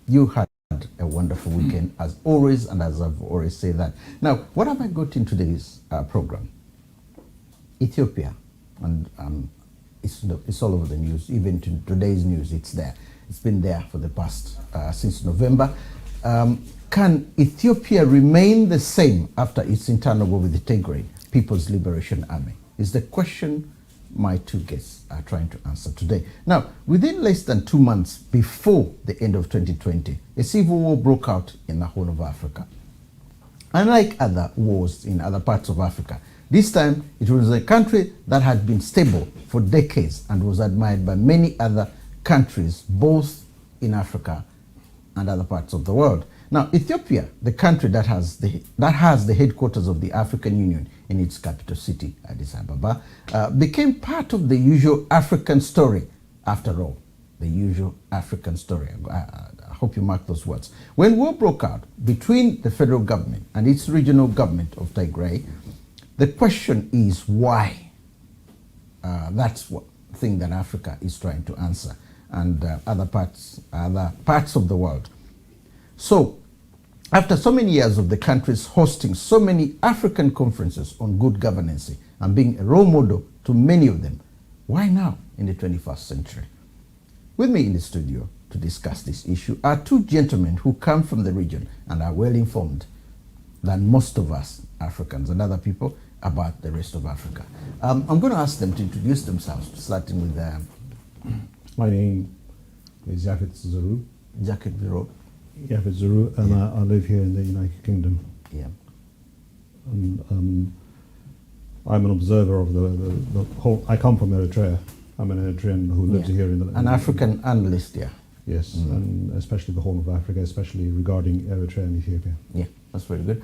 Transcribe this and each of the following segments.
you had a wonderful weekend, as always, and as I've always said that. Now, what have I got in today's program? Ethiopia, and it's all over the news. Even to today's news, it's there. It's been there for the past, since November. Can Ethiopia remain the same after its internal war with the Tigray People's Liberation Army? Is the question my two guests are trying to answer today. Now, within less than 2 months before the end of 2020, a civil war broke out in the Horn of Africa. Unlike other wars in other parts of Africa, this time it was a country that had been stable for decades and was admired by many other countries, both in Africa and other parts of the world. Now, Ethiopia, the country that has the headquarters of the African Union in its capital city, Addis Ababa, became part of the usual African story. After all, the usual African story. I hope you mark those words. When war broke out between the federal government and its regional government of Tigray, the question is why? That's one thing that Africa is trying to answer, and other parts of the world. So, after so many years of the countries hosting so many African conferences on good governance and being a role model to many of them, why now in the 21st century? With me in the studio to discuss this issue are two gentlemen who come from the region and are well informed than most of us Africans and other people about the rest of Africa. I'm going to ask them to introduce themselves, starting with my name is Yafet Zuru. Jacket Zuru. Yafet Zuru, and yeah. I live here in the United Kingdom. Yeah. And I'm an observer of the whole. I come from Eritrea. I'm an Eritrean who lives here in the. An African analyst, yeah. Yes, and especially the whole of Africa, especially regarding Eritrea and Ethiopia. Yeah, that's very good.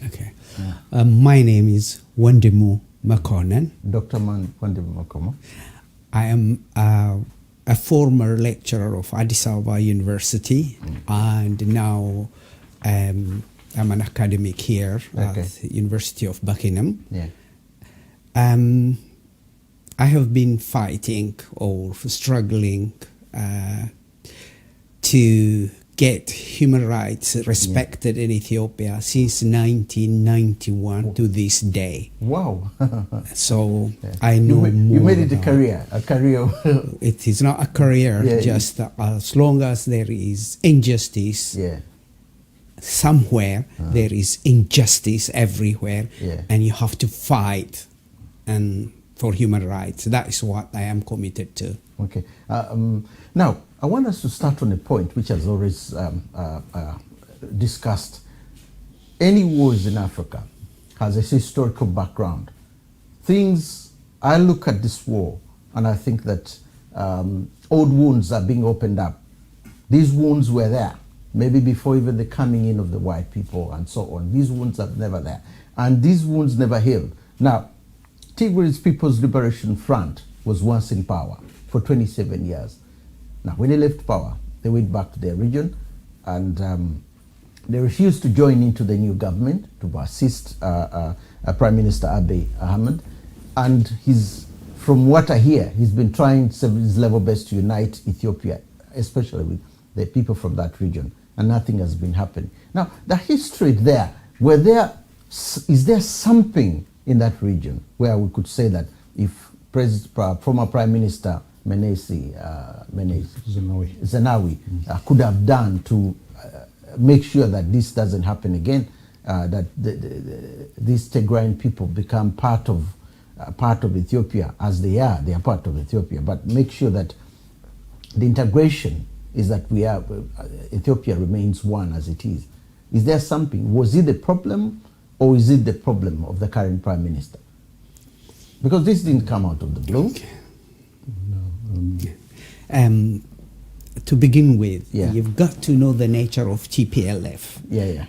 Okay. My name is Wandemu Makonnen. Dr. Wandemu Makonnen. I am a former lecturer of Addis Ababa University, and now I'm an academic here at the University of Buckingham. Yeah. I have been fighting or struggling to get human rights respected in Ethiopia since 1991 to this day. Wow. So I know you made it a career. It is not a career, just as long as there is injustice somewhere, there is injustice everywhere, and you have to fight and for human rights. That is what I am committed to. Okay. Now, I want us to start on a point which has always discussed. Any wars in Africa has a historical background. I look at this war and I think that old wounds are being opened up. These wounds were there, maybe before even the coming in of the white people and so on. These wounds are never there. And these wounds never healed. Now, Tigray's People's Liberation Front was once in power for 27 years. Now, when they left power, they went back to their region, and they refused to join into the new government to assist Prime Minister Abiy Ahmed. And from what I hear, he's been trying his level best to unite Ethiopia, especially with the people from that region, and nothing has been happening. Now, the history there, is there something in that region where we could say that if former Prime Minister Zenawi could have done to make sure that this doesn't happen again, that these Tigrayan people become part of Ethiopia, as they are part of Ethiopia, but make sure that the integration is that Ethiopia remains one as it is. Is there something? Was it the problem, or is it the problem of the current Prime Minister? Because this didn't come out of the blue. Okay. To begin with, you've got to know the nature of TPLF.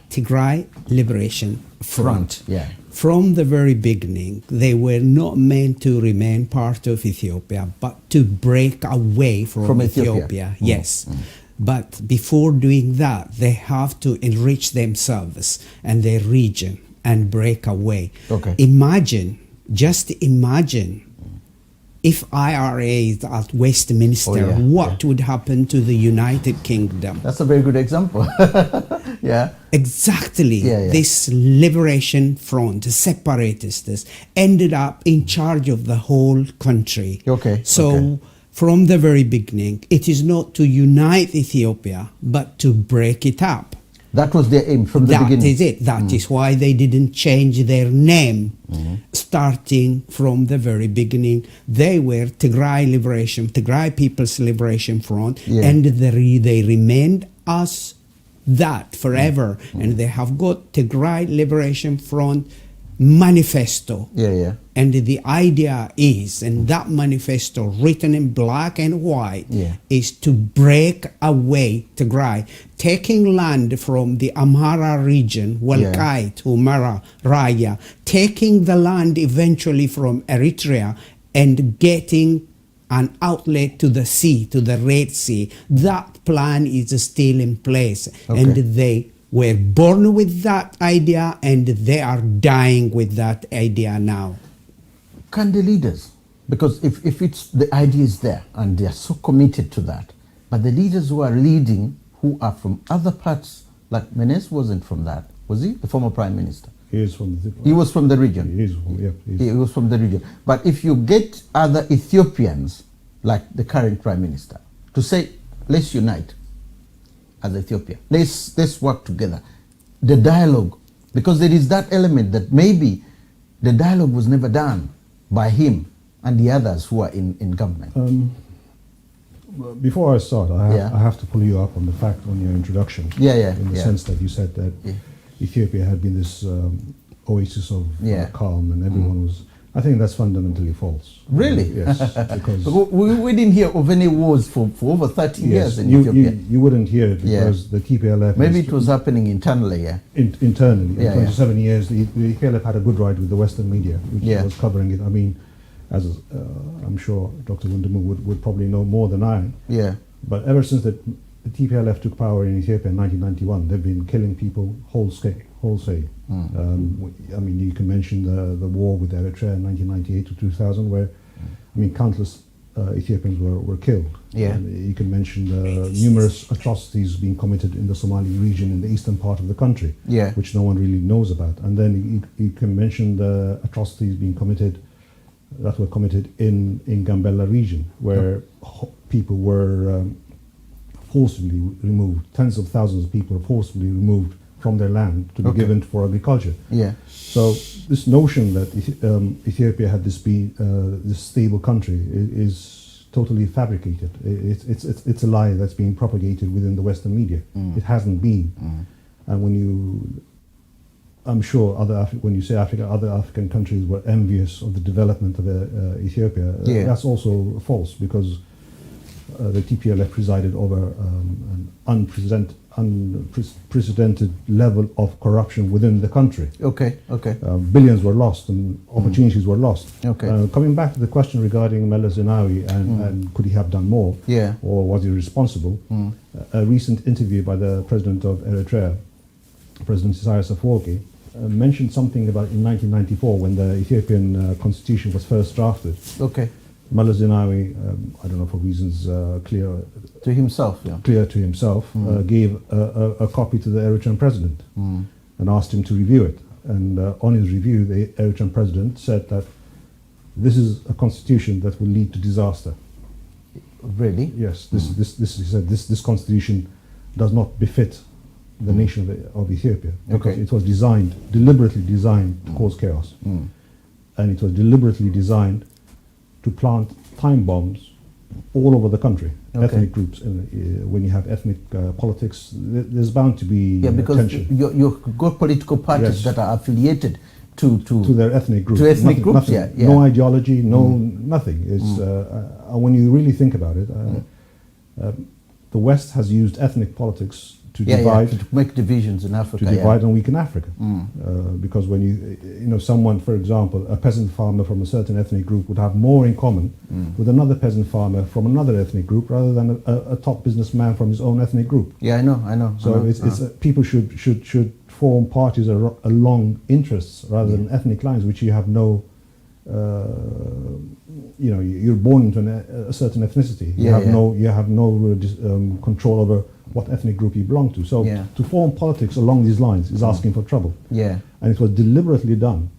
Tigray Liberation Front. From the very beginning, they were not meant to remain part of Ethiopia, but to break away from Ethiopia. Yes. But before doing that, they have to enrich themselves and their region and break away. Just imagine if IRA is at Westminster, what would happen to the United Kingdom? That's a very good example. Yeah. Exactly. This Liberation Front, separatists, ended up in charge of the whole country. Okay. So from the very beginning, it is not to unite Ethiopia, but to break it up. That was their aim from the beginning. That is it. That is why they didn't change their name. Starting from the very beginning, they were Tigray People's Liberation Front, and they remained as that forever. And they have got Tigray Liberation Front manifesto. And the idea is, and that manifesto written in black and white, is to break away Tigray, taking land from the Amhara region, Walkite, Humara, Raya, taking the land eventually from Eritrea and getting an outlet to the sea, to the Red Sea. That plan is still in place. And they were born with that idea, and they are dying with that idea now. Can the leaders, because if it's the idea is there and they are so committed to that, but the leaders who are leading, who are from other parts, like Menes wasn't from that, was he? The former prime minister. He is from the. He was from the region. He was from the region. But if you get other Ethiopians, like the current prime minister, to say, let's unite as Ethiopia, let's work together, the dialogue, because there is that element that maybe the dialogue was never done by him and the others who are in government. Before I start, I have to pull you up on the fact on your introduction. In the sense that you said that Ethiopia had been this oasis of calm and everyone was. I think that's fundamentally false. Really? Yes. Because we didn't hear of any wars for over 30 years in Ethiopia. You wouldn't hear it because the TPLF. Maybe it was happening internally, internally. In 27 years, the TPLF had a good ride with the Western media, which was covering it. I mean, as I'm sure Dr. Mulindwa would probably know more than I. But ever since the TPLF took power in Ethiopia in 1991, they've been killing people wholesale. I mean, you can mention the war with Eritrea in 1998 to 2000, where, I mean, countless Ethiopians were killed. You can mention the numerous atrocities being committed in the Somali region in the eastern part of the country, which no one really knows about. And then you can mention the atrocities being committed in Gambella region, where people were forcibly removed. Tens of thousands of people were forcibly removed from their land to be given for agriculture. So this notion that Ethiopia had this stable country is totally fabricated. It's a lie that's being propagated within the Western media. It hasn't been. And I'm sure when you say Africa, other African countries were envious of the development of Ethiopia. That's also false, because the TPLF presided over an unprecedented level of corruption within the country. Billions were lost and opportunities were lost. Coming back to the question regarding Meles Zenawi and could he have done more, or was he responsible? A recent interview by the president of Eritrea, President Isaias Afwerki, mentioned something about in 1994 when the Ethiopian constitution was first drafted. Meles Zenawi, I don't know for reasons clear to himself, gave a copy to the Eritrean president and asked him to review it. And on his review, the Eritrean president said that this is a constitution that will lead to disaster. Really? Yes. He said this constitution does not befit the nation of Ethiopia, because it was deliberately designed to cause chaos, and it was deliberately designed to plant time bombs all over the country. Ethnic groups. When you have ethnic politics, there's bound to be because tension. You've got political parties that are affiliated to their ethnic groups. To ethnic groups, No ideology, nothing. It's when you really think about it, the West has used ethnic politics to divide, to make divisions in Africa, to divide and weaken Africa. Because when someone, for example, a peasant farmer from a certain ethnic group would have more in common with another peasant farmer from another ethnic group rather than a top businessman from his own ethnic group. I know. So people should form parties along interests rather than ethnic lines, which you have no you're born into a certain ethnicity. You have no control over what ethnic group you belong to. So to form politics along these lines is asking for trouble. And it was deliberately done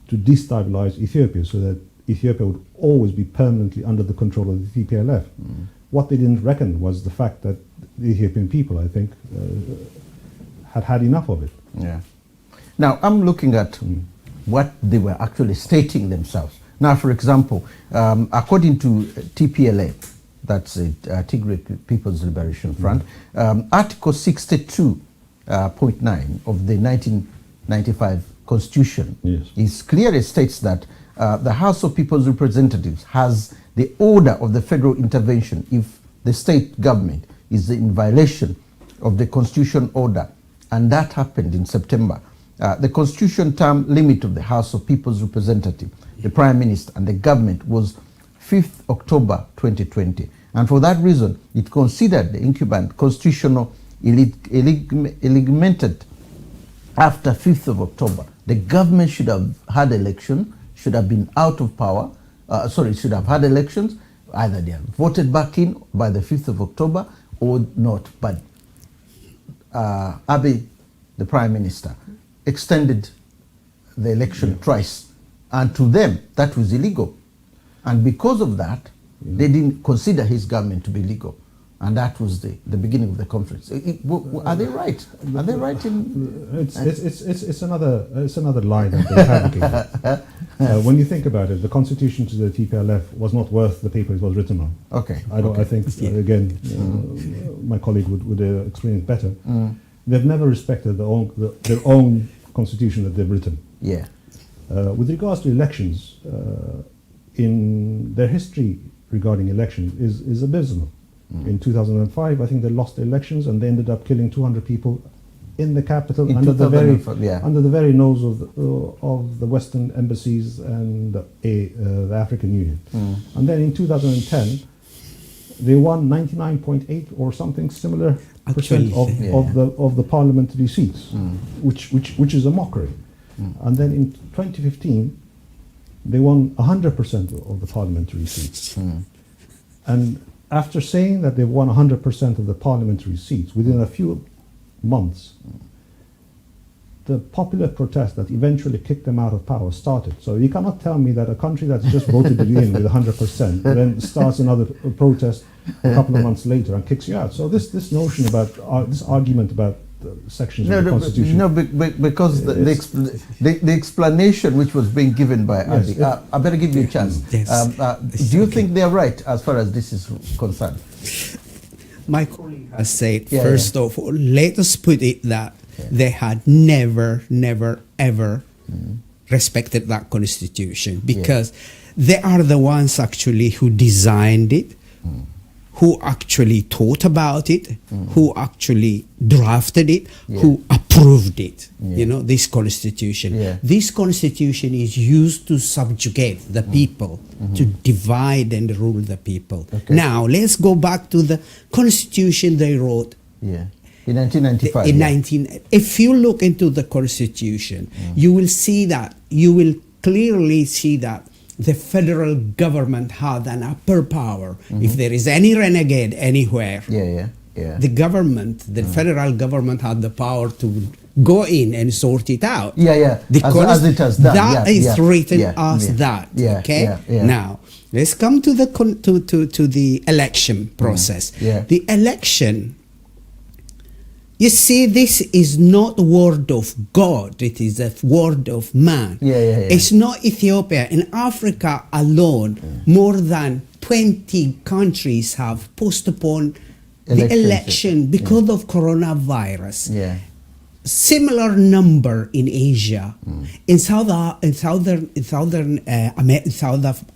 to destabilize Ethiopia so that Ethiopia would always be permanently under the control of the TPLF. What they didn't reckon was the fact that the Ethiopian people, I think, had enough of it. Now, I'm looking at what they were actually stating themselves. Now, for example, according to TPLF, that's the Tigray People's Liberation Front, Article 62.9 of the 1995 Constitution is clearly states that the House of People's Representatives has the order of the federal intervention if the state government is in violation of the Constitution order, and that happened in September. The Constitution term limit of the House of People's Representative, the Prime Minister, and the government was 5th October 2020. And for that reason, it considered the incumbent constitutional eliminated after 5th of October. The government should have had election, should have been out of power, should have had elections, either they are voted back in by the 5th of October or not. But Abiy, the Prime Minister, extended the election twice, and to them that was illegal, and because of that they didn't consider his government to be legal, and that was the beginning of the conference. Are they right? Are they right in? It's another lie that they fabricated. When you think about it, the constitution to the TPLF was not worth the paper it was written on. I think again, my colleague would explain it better. They've never respected their own constitution that they've written. With regards to elections, in their history regarding elections is abysmal. In 2005, I think they lost the elections and they ended up killing 200 people in the capital under the very nose of the Western embassies and the African Union. And then in 2010, they won 99.8 or something similar percent of the parliamentary seats, which is a mockery. And then in 2015, they won 100% of the parliamentary seats. And after saying that they've won 100% of the parliamentary seats, within a few months, the popular protest that eventually kicked them out of power started. So you cannot tell me that a country that's just voted you in with 100% then starts another protest a couple of months later and kicks you out. So this notion about this argument about sections of the Constitution. Because the explanation which was being given by Adi, I better give you a chance. Do you think they're right as far as this is concerned? My colleague has said, first of all, let us put it that they had never, ever respected that constitution, because they are the ones actually who designed it, who actually thought about it, who actually drafted it, who approved it. You know, this constitution. This constitution is used to subjugate the people, to divide and rule the people. Now, let's go back to the constitution they wrote. In 1995. If you look into the constitution, you will see that, you will clearly see that the federal government had an upper power. If there is any renegade anywhere, the government, the federal government had the power to go in and sort it out. As it has done. That is written as that. Now, let's come to the to the election process. The election, you see, this is not word of God, it is a word of man. It's not Ethiopia. In Africa alone, more than 20 countries have postponed the election because of coronavirus. Similar number in Asia, in South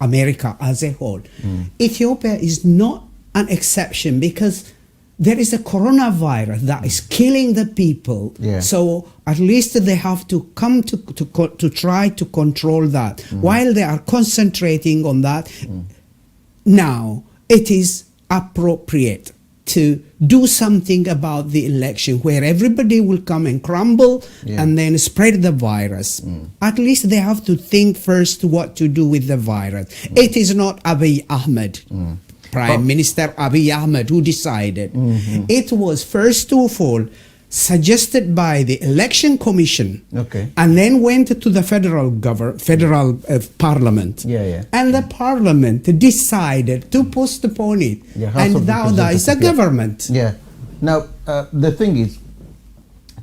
America as a whole. Ethiopia is not an exception, because there is a coronavirus that is killing the people. So at least they have to come to try to control that. While they are concentrating on that, now it is appropriate to do something about the election where everybody will come and crumble and then spread the virus. At least they have to think first what to do with the virus. It is not Abiy Ahmed, Prime Minister Abiy Ahmed, who decided. It was first of all suggested by the election commission, and then went to the federal parliament, and the parliament decided to postpone it, and now there is a government. Now the thing is,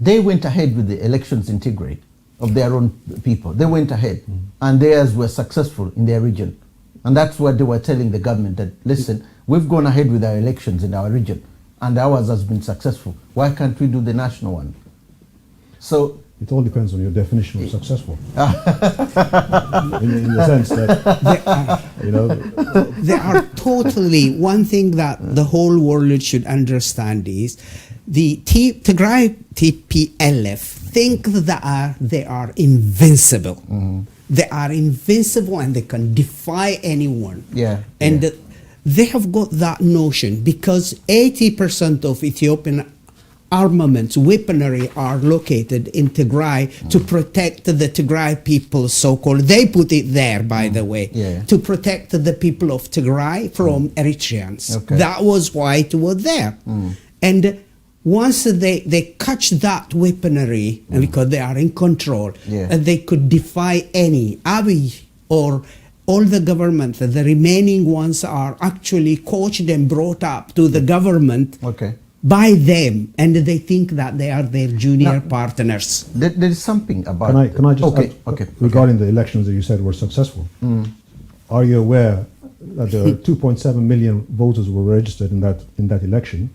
they went ahead with the elections in Tigray of their own people. They went ahead, and theirs were successful in their region, and that's what they were telling the government, that listen, we've gone ahead with our elections in our region, and ours has been successful. Why can't we do the national one? So it all depends on your definition of successful. in the sense that there are totally one thing that the whole world should understand is the Tigray TPLF think that they are invincible. They are invincible and they can defy anyone. And they have got that notion because 80% of Ethiopian armaments, weaponry are located in Tigray to protect the Tigray people, so-called. They put it there, by the way, to protect the people of Tigray from Eritreans. That was why it was there. And once they catch that weaponry, because they are in control, and they could defy any Abiy or all the government, the remaining ones are actually coached and brought up to the government by them, and they think that they are their junior partners. There is something about... Can I just add, regarding the elections that you said were successful, are you aware that there are 2.7 million voters were registered in that election?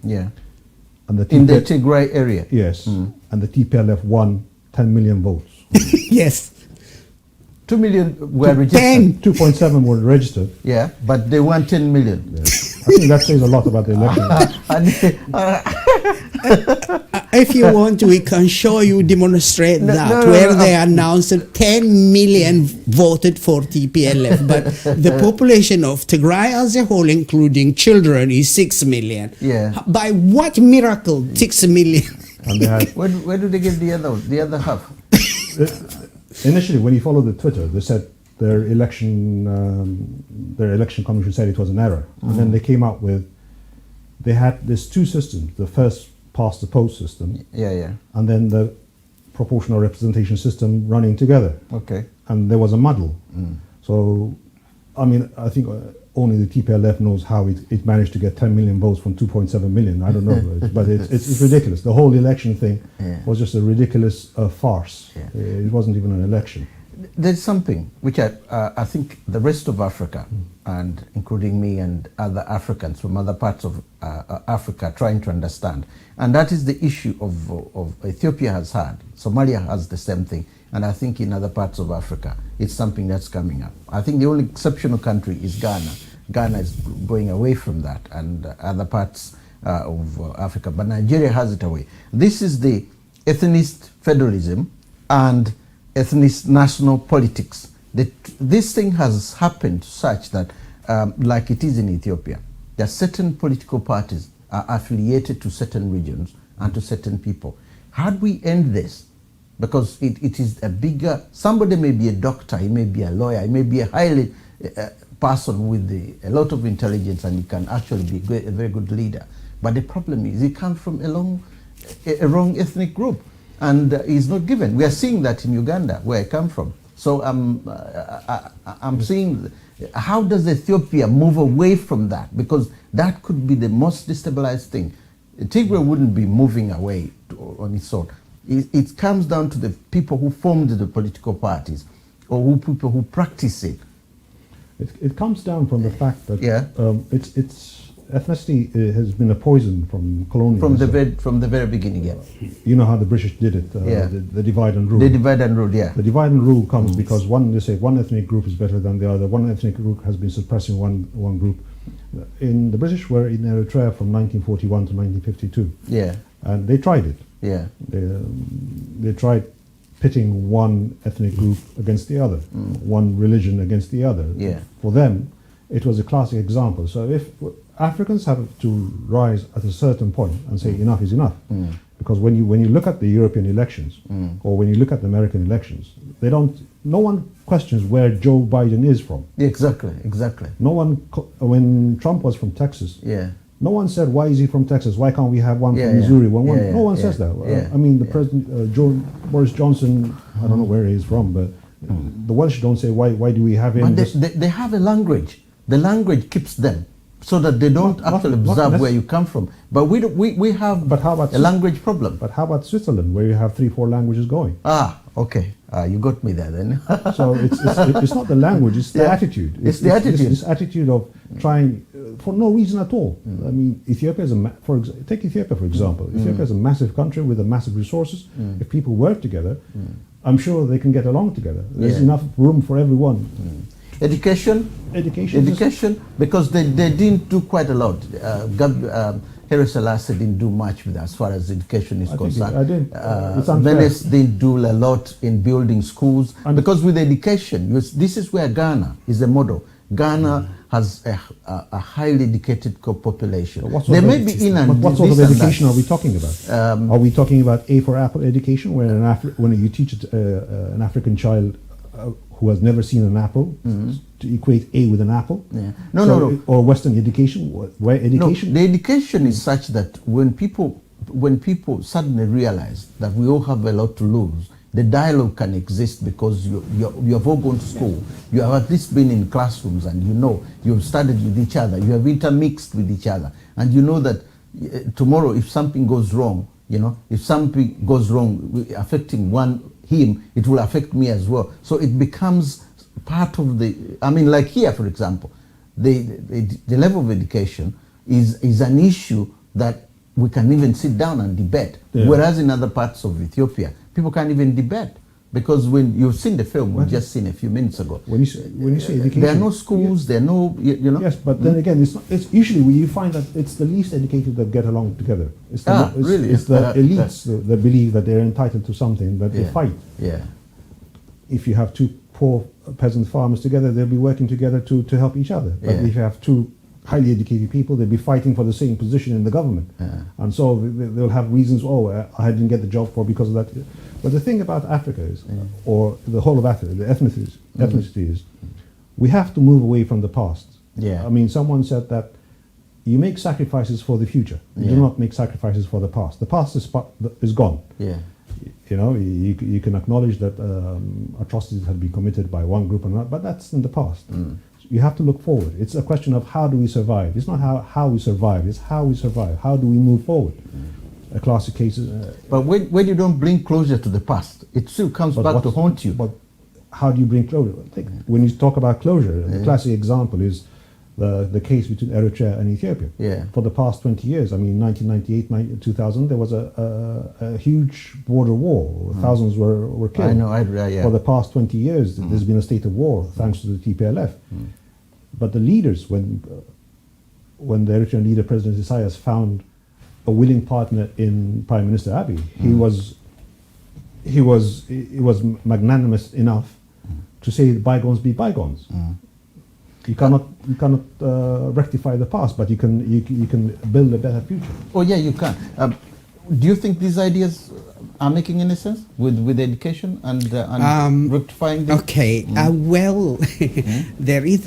And in the Tigray area? Yes. And the TPLF won 10 million votes. Yes. 2 million were registered. 2.7 were registered. But they won 10 million. I think that says a lot about the election. If you want, we can show you, demonstrate where they announced 10 million voted for TPLF, but the population of Tigray as a whole, including children, is 6 million. By what miracle 6 million? And they had, where do they get the other half? Initially, when you followed the Twitter, they said their election commission said it was an error, and then they came out with, there's two systems: the first past the post system, and then the proportional representation system running together. And there was a muddle. So, I mean, I think only the TPLF knows how it managed to get 10 million votes from 2.7 million. I don't know, but it's ridiculous. The whole election thing was just a ridiculous farce. It wasn't even an election. There's something which I think the rest of Africa, and including me and other Africans from other parts of Africa, are trying to understand, and that is the issue of Ethiopia has had. Somalia has the same thing, and I think in other parts of Africa, it's something that's coming up. I think the only exceptional country is Ghana. Ghana is going away from that, and other parts of Africa, but Nigeria has it away. This is the ethnicist federalism and ethnic national politics. This thing has happened such that, like it is in Ethiopia, there are certain political parties are affiliated to certain regions and to certain people. How do we end this? Because it is a bigger, somebody may be a doctor, he may be a lawyer, he may be a highly person with a lot of intelligence, and he can actually be a very good leader. But the problem is he comes from a wrong ethnic group, and he's not given. We are seeing that in Uganda, where I come from. So I'm seeing, how does Ethiopia move away from that? Because that could be the most destabilized thing. Tigray wouldn't be moving away on its own. It comes down to the people who formed the political parties, or people who practice it. It comes down from the fact that it's ethnicity has been a poison from colonialism. From the very beginning, You know how the British did it, the divide and rule. The divide and rule, The divide and rule comes because they say one ethnic group is better than the other. One ethnic group has been suppressing one group. The British were in Eritrea from 1941 to 1952. And they tried it. They tried pitting one ethnic group against the other, one religion against the other. For them, it was a classic example. So Africans have to rise at a certain point and say enough is enough. Because when you look at the European elections or when you look at the American elections, no one questions where Joe Biden is from. Exactly. No one, when Trump was from Texas, no one said, why is he from Texas? Why can't we have one from Missouri? No one says that. I mean, the president, Boris Johnson, I don't know where he is from, but the Welsh don't say, why do we have him? But they have a language. The language keeps them so that they don't actually observe where you come from. But we have a language problem. But how about Switzerland, where you have 3-4 languages going? Okay. You got me there then. So it's not the language, it's the attitude. It's the attitude. This attitude of trying for no reason at all. I mean, Ethiopia is take Ethiopia for example. Ethiopia is a massive country with massive resources. If people work together, I'm sure they can get along together. There's enough room for everyone. Education, because they didn't do quite a lot. Haile Selassie didn't do much with as far as education is concerned. Venice didn't do a lot in building schools, because with education, this is where Ghana is a model. Ghana has a highly educated population. They may be in and what sort of education are we talking about? Are we talking about A for Apple education, where when you teach an African child who has never seen an apple to equate A with an apple? No. Or Western education, where education? No, the education is such that when people suddenly realize that we all have a lot to lose, the dialogue can exist because you have all gone to school. You have at least been in classrooms, and you've studied with each other. You have intermixed with each other, and you know that tomorrow, if something goes wrong, affecting him, it will affect me as well. So it becomes part of like here, for example, the level of education is an issue that we can even sit down and debate. Whereas in other parts of Ethiopia, people can't even debate. Because when you've seen the film, we've just seen a few minutes ago. When you say education, there are no schools. There are no, Yes, but then again, it's usually you find that it's the least educated that get along together. It's the elites that believe that they're entitled to something that they fight. If you have two poor peasant farmers together, they'll be working together to help each other. But if you have two highly educated people, they'll be fighting for the same position in the government. And so they'll have reasons, I didn't get the job because of that. But the thing about Africa is, or the whole of Africa, the ethnicity is, we have to move away from the past. I mean, someone said that you make sacrifices for the future. You do not make sacrifices for the past. The past is gone. You can acknowledge that atrocities have been committed by one group or not, but that's in the past. You have to look forward. It's a question of how do we survive. It's not how we survive, it's how we survive. How do we move forward? A classic case is... but when you don't bring closure to the past, it still comes back to haunt you. But how do you bring closure? When you talk about closure, the classic example is the case between Eritrea and Ethiopia. For the past 20 years, I mean, 1998, 2000, there was a huge border war. Thousands were killed. I know, For the past 20 years, there's been a state of war, thanks to the TPLF. But the leaders, when the Eritrean leader, President Isaias, found a willing partner in Prime Minister Abiy, he was magnanimous enough to say bygones be bygones. You cannot rectify the past, but you can build a better future. Oh yeah, you can. Do you think these ideas are making any sense with education and rectifying them? Okay. Well, there is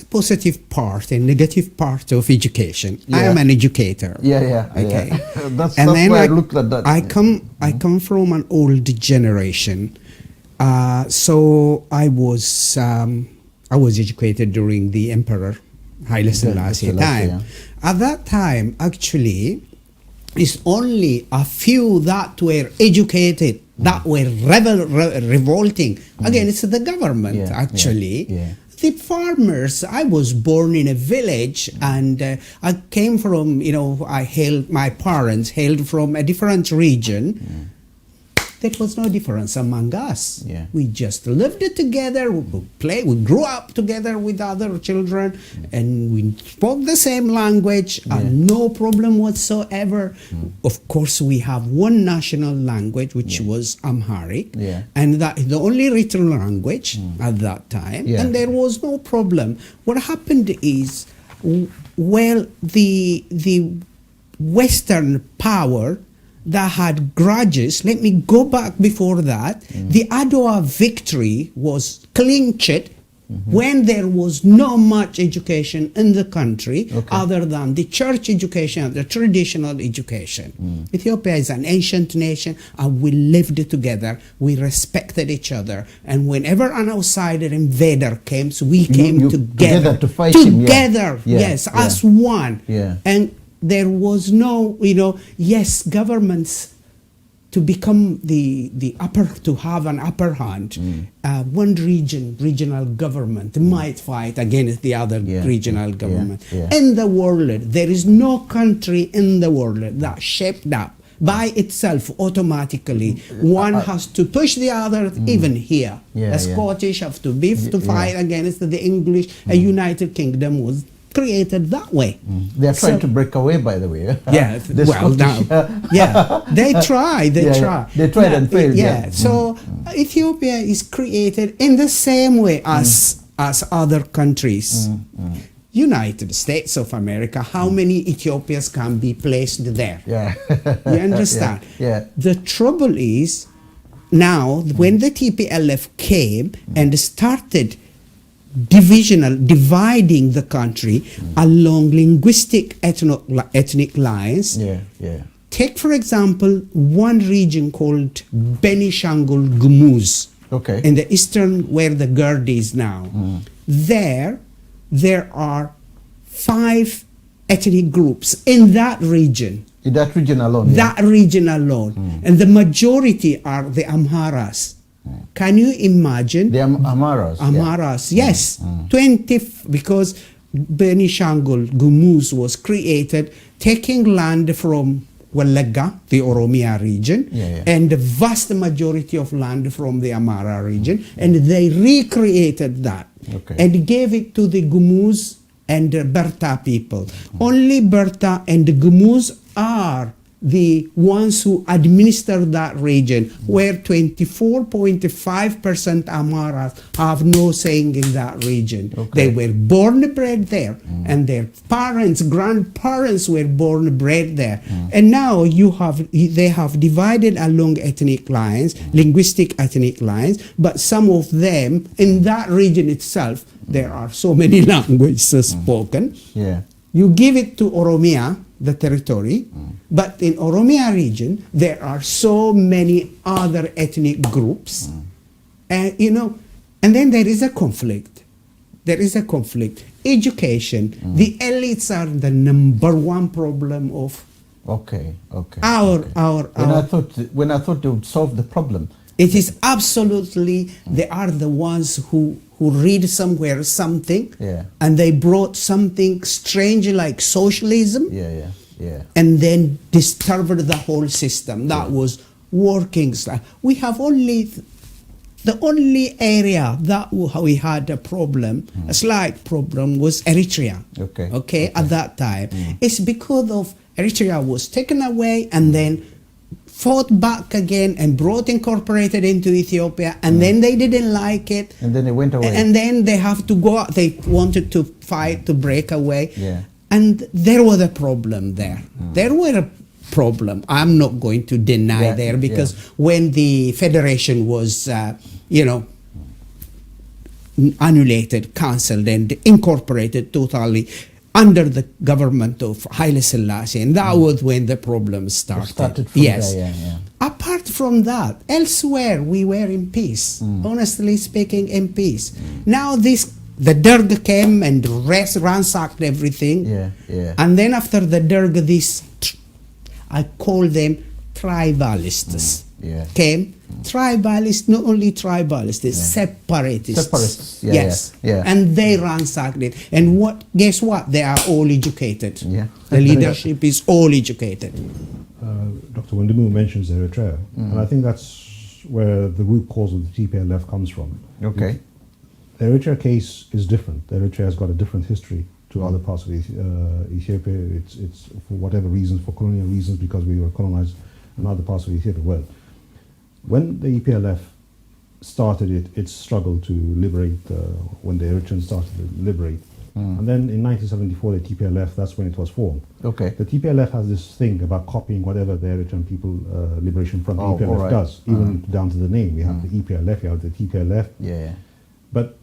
a positive part and negative part of education. I am an educator. Okay. That's why I looked at that. I come from an old generation, so I was educated during the Emperor Haile Selassie time. At that time, actually, it's only a few that were educated that were revolting against the government. The farmers, I was born in a village, and I came from, my parents hailed from a different region. There was no difference among us. We just lived together, we grew up together with other children, and we spoke the same language, and no problem whatsoever. Of course, we have one national language, which was Amharic, and that is the only written language at that time, and there was no problem. What happened is, well, the Western power that had grudges, let me go back before that. The Adwa victory was clinched when there was no much education in the country other than the church education, the traditional education. Ethiopia is an ancient nation, and we lived together. We respected each other, and whenever an outsider invader came, so we came together to fight him. Yes, as one. And there was no, yes, governments to become to have an upper hand. One regional government might fight against the other regional government. In the world, there is no country in the world that shaped up by itself automatically. One has to push the other. Even here, the Scottish have to fight against the English. A United Kingdom was created that way. They are trying to break away, by the way. They try. They tried and failed. So Ethiopia is created in the same way as other countries. United States of America, how many Ethiopians can be placed there? You understand? The trouble is, now when the TPLF came and started dividing the country along linguistic ethnic lines. Take, for example, one region called Benishangul Gumuz, in the eastern, where the GERD is now. There are 5 ethnic groups in that region. In that region alone? That region alone. And the majority are the Amharas. Can you imagine? The Amharas. Amharas, yes. 20, because Benishangul Gumuz was created taking land from Walaga, the Oromia region, and the vast majority of land from the Amhara region, and they recreated that and gave it to the Gumuz and the Berta people. Only Berta and the Gumuz are the ones who administer that region, where 24.5% Amharas have no saying in that region. They were born and bred there, and their parents, grandparents were born and bred there. And now they have divided along ethnic lines, linguistic ethnic lines, but some of them in that region itself, there are so many languages spoken. You give it to Oromia, the territory, but in Oromia region there are so many other ethnic groups, and and then there is a conflict. Education, the elites are the number one problem of when I thought they would solve the problem. It is absolutely, they are the ones who read somewhere something, and they brought something strange like socialism, and then disturbed the whole system that was working. We have the only area that we had a problem, a slight problem, was Eritrea. At that time. It's because of Eritrea was taken away and then fought back again and incorporated into Ethiopia, and then they didn't like it, and then they went away, and then they have to go out. They wanted to fight to break away, and there was a problem there. There were a problem. I'm not going to deny there, because when the federation was annullated, cancelled, and incorporated totally under the government of Haile Selassie, and that was when the problem started. Apart from that, elsewhere we were in peace. Honestly speaking, in peace. Now the Derg came and ransacked everything, and then after the Derg, I call them tribalists. Came. Tribalists, not only tribalists, separatists. And they ransacked it. And guess what? They are all educated. The leadership is all educated. Dr. Wundimu mentions Eritrea, and I think that's where the root cause of the TPLF comes from. The Eritrea case is different. Eritrea has got a different history to other parts of Ethiopia. It's for whatever reasons, for colonial reasons, because we were colonized in other parts of Ethiopia. Well, when the EPLF started its struggle to liberate, when the Eritreans started to liberate, And then in 1974, the TPLF, that's when it was formed. Okay. The TPLF has this thing about copying whatever the Eritrean People Liberation Front, EPLF, does, even down to the name. We have the EPLF, you have the TPLF. Yeah. But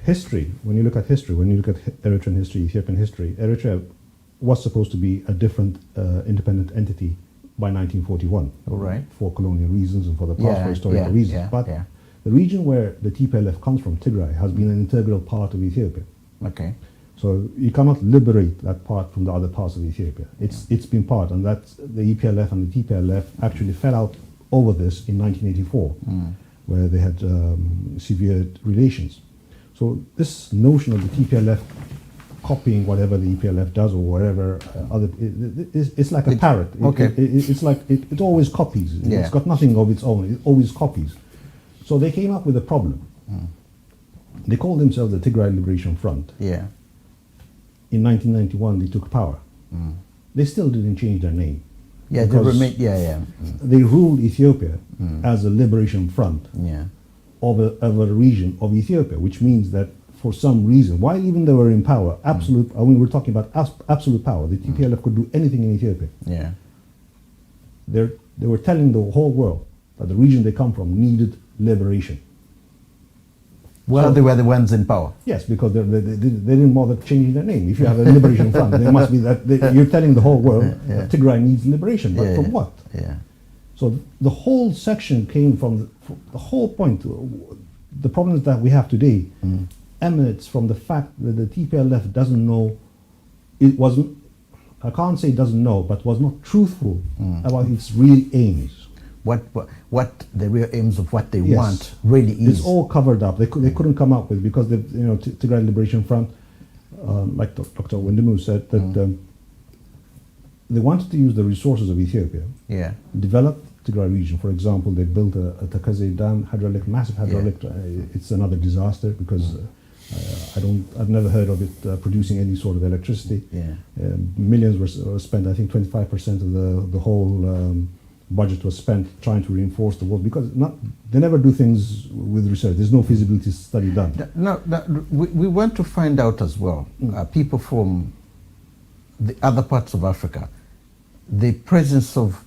history, when you look at Eritrean history, Ethiopian history, Eritrea was supposed to be a different independent entity by 1941. All right. For colonial reasons and for the past, for historical reasons. But the region where the TPLF comes from, Tigray, has been an integral part of Ethiopia. Okay. So you cannot liberate that part from the other parts of Ethiopia. It's been part, and that's the EPLF and the TPLF actually fell out over this in 1984, where they had severed relations. So this notion of the TPLF copying whatever the EPLF does or whatever it's like a parrot. It's like it always copies. Yeah. It's got nothing of its own. It always copies. So they came up with a problem. They called themselves the Tigray Liberation Front. Yeah. In 1991, they took power. They still didn't change their name. Yeah, they ruled Ethiopia as a liberation front of a region of Ethiopia, which means that for some reason, while even they were in power, absolute, I mean, we're talking about absolute power, the TPLF could do anything in Ethiopia. Yeah. They were telling the whole world that the region they come from needed liberation. Well, so they were the ones in power. Yes, because they didn't bother changing their name. If you have a liberation front, there must be that you're telling the whole world that Tigray needs liberation, but from what? Yeah. So the whole section came from the whole point. The problems that we have today emanates from the fact that the TPLF doesn't know. It wasn't. I can't say it doesn't know, but was not truthful about its real aims. What the real aims of what they want really is. It's all covered up. They couldn't come up with, because the Tigray Liberation Front, like Dr. Wendimu said, that they wanted to use the resources of Ethiopia. Yeah. Develop Tigray region. For example, they built a Takaze Dam, massive hydraulic. It's another disaster because I've never heard of it producing any sort of electricity. Yeah. Millions were spent. I think 25% of the whole budget was spent trying to reinforce the wall, because they never do things with research. There's no feasibility study done. We want to find out as well, people from the other parts of Africa, the presence of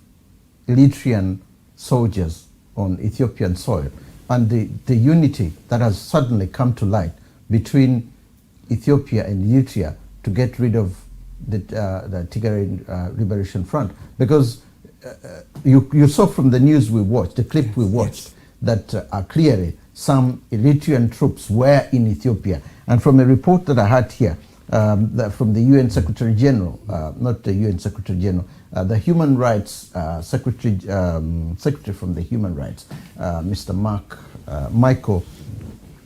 Eritrean soldiers on Ethiopian soil and the unity that has suddenly come to light between Ethiopia and Eritrea to get rid of the Tigray Liberation Front. Because you saw from the news we watched, the clip we watched, that clearly some Eritrean troops were in Ethiopia. And from a report that I had here, from the UN Secretary General, not the UN Secretary General, the Human Rights Secretary from the Human Rights, Mr. Michael,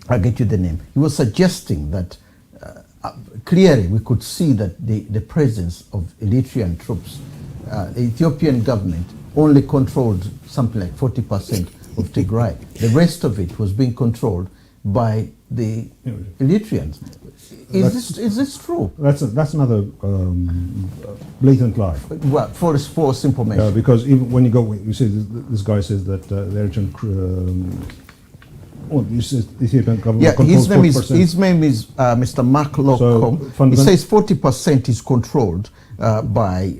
I'll get you the name. He was suggesting that clearly we could see that the presence of Eritrean troops, the Ethiopian government only controlled something like 40% of Tigray. The rest of it was being controlled by the Eritreans. Is this true? That's another blatant lie. Well, false information. Because even when you say this guy says that the Eritrean Ethiopian government controls 40%. His name is Mr. Mark Lockham. He says 40% is controlled by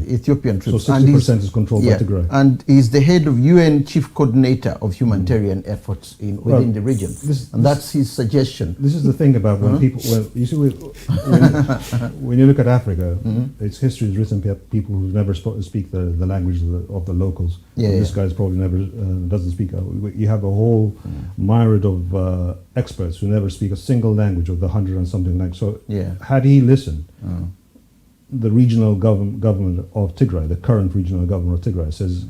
Ethiopian troops. So 60% is controlled by Tigray. And he's the head of UN Chief Coordinator of Humanitarian efforts within the region. That's his suggestion. This is the thing about when people, when you look at Africa, its history is written by people who never speak the language of the locals. This guy's probably never doesn't speak. You have a whole myriad of experts who never speak a single language of the 100 and something language. So had he listened, the regional government of Tigray, the current regional government of Tigray, says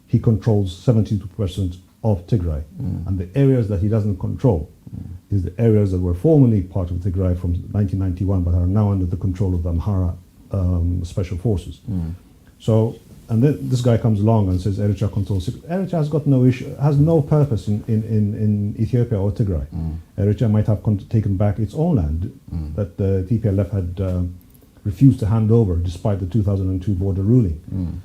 he controls 72% of Tigray. And the areas that he doesn't control is the areas that were formerly part of Tigray from 1991 but are now under the control of the Amhara special forces. So, and then this guy comes along and says Eritrea controls. Eritrea has got no issue, has no purpose in Ethiopia or Tigray. Eritrea might have taken back its own land that the TPLF had refused to hand over despite the 2002 border ruling.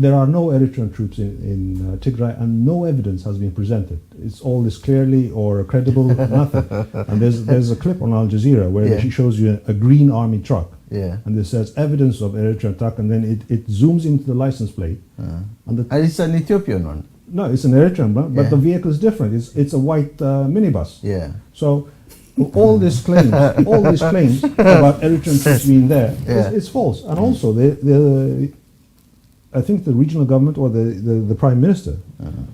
there are no Eritrean troops in Tigray, and no evidence has been presented. It's all this clearly or credible, nothing. And there's a clip on Al Jazeera where she shows you a green army truck. Yeah. And it says evidence of Eritrean truck, and then it zooms into the license plate. And it's an Ethiopian one. No, it's an Eritrean one, but the vehicle is different. It's a white minibus. Yeah. So all these claims about Eritrean troops being there, it's false. And also, I think the regional government or the prime minister,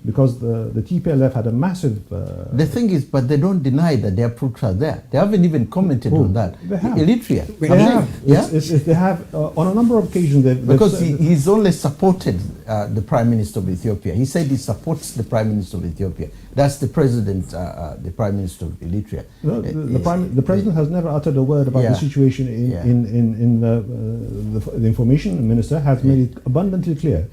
because the TPLF had a massive... the thing is, but they don't deny that their troops are there. They haven't even commented on that. They have. Eritrea. They have. They have on a number of occasions. Because he's only supported the prime minister of Ethiopia. He said he supports the prime minister of Ethiopia. That's the president, the prime minister of Eritrea. No, the president has never uttered a word about the situation in the information minister has made it abundantly clear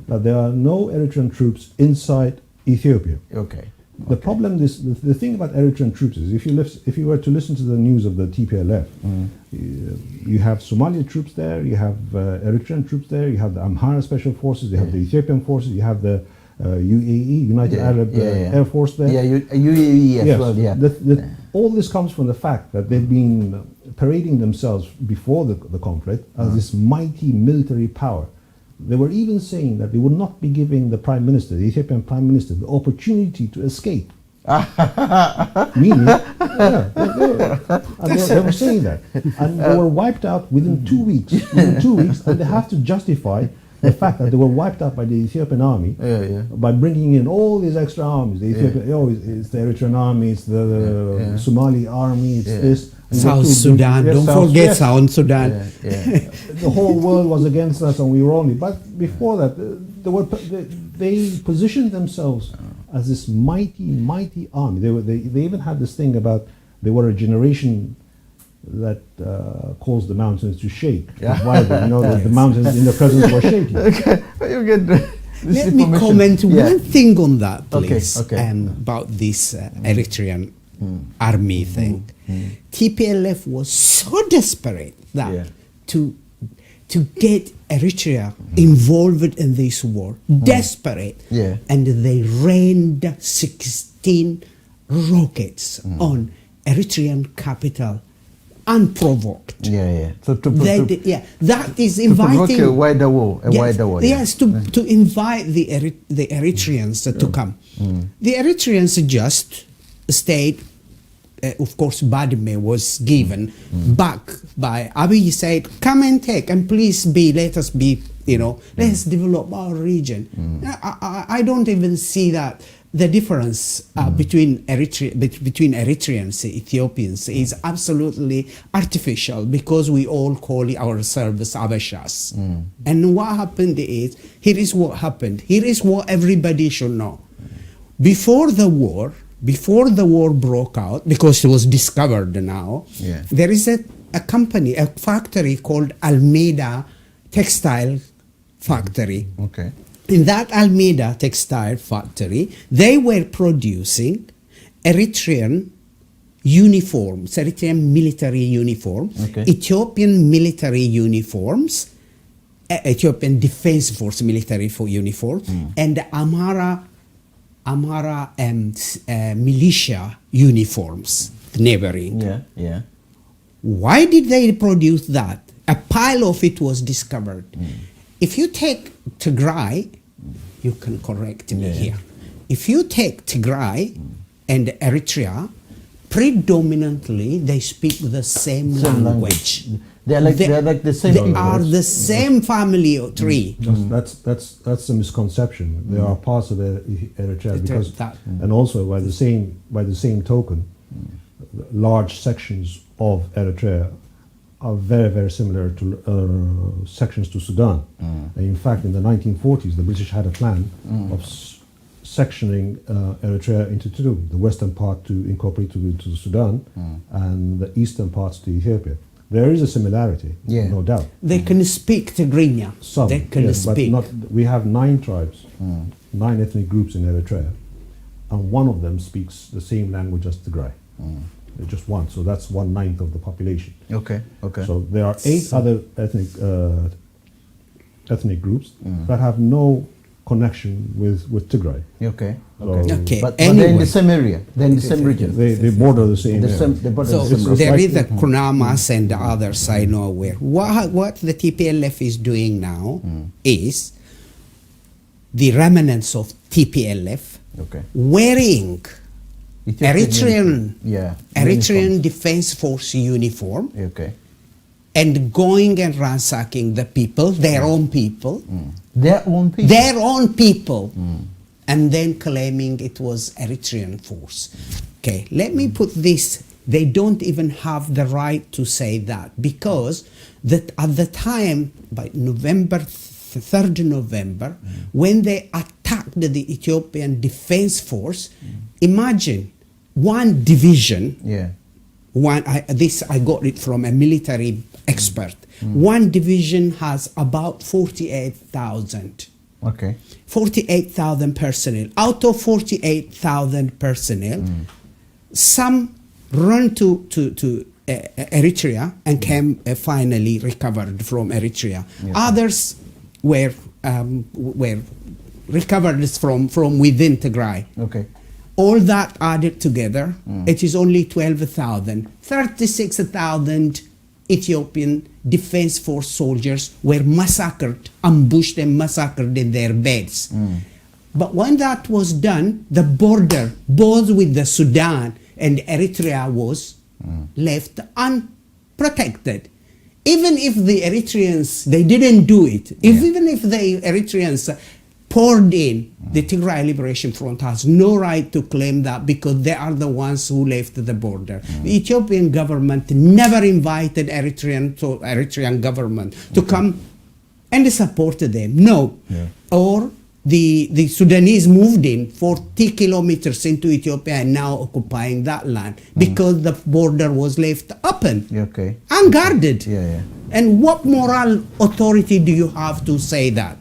that there are no Eritrean troops inside Ethiopia. Okay. The problem is the thing about Eritrean troops is if you were to listen to the news of the TPLF, you have Somali troops there, you have Eritrean troops there, you have the Amhara Special Forces, you have the Ethiopian forces, you have the UAE, United Arab Air Force there. Yeah, UAE as well. Yeah. All this comes from the fact that they've been parading themselves before the conflict as this mighty military power. They were even saying that they would not be giving the prime minister, the Ethiopian prime minister, the opportunity to escape. Meaning, they were saying that, and they were wiped out within 2 weeks. And they have to justify the fact that they were wiped out by the Ethiopian army by bringing in all these extra armies. The Ethiopian, it's the Eritrean army, it's the Somali army, it's this. South Sudan, don't forget South Sudan. The whole world was against us, and we were only. But before that, they positioned themselves as this mighty army. They even had this thing about they were a generation that caused the mountains to shake. The mountains in the present were shaking. Let me comment one thing on that, please, about this Eritrean army thing. TPLF was so desperate that to get Eritrea involved in this war, desperate, and they rained 16 rockets on Eritrean capital unprovoked. So that is inviting to provoke a wider war. Yes, to invite the Eritreans to come. The Eritreans just stayed. Of course, Badme was given back by Abiy. Said, "Come and take, and please let us be. Let's develop our region." I don't even see that the difference between Eritreans, Ethiopians is absolutely artificial because we all call ourselves Abashas. And what happened is, here is what happened. Here is what everybody should know. Before the war broke out, because it was discovered now, there is a company, a factory called Almeida Textile Factory. Okay. In that Almeida Textile Factory, they were producing Eritrean uniforms, Eritrean military uniforms, Ethiopian military uniforms, Ethiopian Defense Force military uniforms, and Amhara militia uniforms, neighboring. Why did they produce that? A pile of it was discovered. If you take Tigray, you can correct me here. If you take Tigray and Eritrea, predominantly they speak the same language. They are like the same. They are the same family tree. That's a misconception. They are parts of Eritrea because, and also by the same token, large sections of Eritrea are very, very similar to sections to Sudan. In fact, in the 1940s, the British had a plan of sectioning Eritrea into two: the western part to incorporate to Sudan, and the eastern parts to Ethiopia. There is a similarity, no doubt. They can speak Tigrinya. They can speak. But we have 9 tribes, 9 ethnic groups in Eritrea, and one of them speaks the same language as Tigray. Just one, so that's 1/9 of the population. Okay. So there are 8 other ethnic ethnic groups that have no connection with Tigray. Okay. Okay. But anyway, they're in the same area. They're in the same region. They border the same area. So there is the Kunamas and the others I know where. What the TPLF is doing now is the remnants of TPLF wearing Eritrean Defense Force uniform and going and ransacking the people, their own people. Their own people? Their own people. And then claiming it was Eritrean force. Okay, let me put this. They don't even have the right to say that, because that at the time, by November 3rd November, when they attacked the Ethiopian Defense Force, imagine one division. I got it from a military expert. One division has about 48,000. 48,000 personnel. Out of 48,000 personnel, some run to Eritrea and came finally recovered from Eritrea. Others were recovered from within Tigray. All that added together, it is only 12,000. 36,000 Ethiopian Defense Force soldiers were massacred, ambushed and massacred in their beds. But when that was done, the border, both with the Sudan and Eritrea, was left unprotected. Even if the Eritreans, they didn't do it, even if the Eritreans poured in, the Tigray Liberation Front has no right to claim that, because they are the ones who left the border. The Ethiopian government never invited Eritrean government to come and support them. No. Or the Sudanese moved in 40 kilometers into Ethiopia and now occupying that land because the border was left open, unguarded. And what moral authority do you have to say that?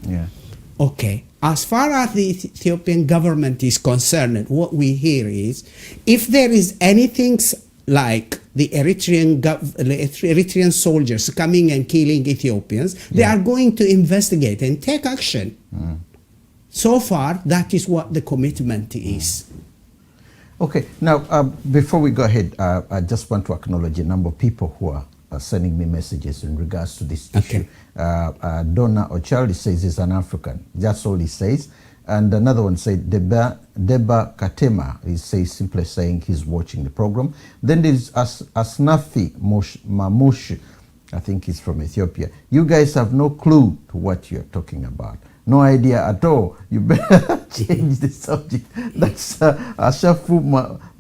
Okay. As far as the Ethiopian government is concerned, what we hear is, if there is anything like the Eritrean soldiers coming and killing Ethiopians, they are going to investigate and take action. So far, that is what the commitment is. Okay, now before we go ahead, I just want to acknowledge a number of people who are sending me messages in regards to this issue. Donna Ocharli says he's an African. That's all he says. And another one said, Deba Katema, he says, simply saying he's watching the program. Then there's Asnafi Mamush, I think he's from Ethiopia. You guys have no clue to what you're talking about. No idea at all. You better change the subject. That's Ashafu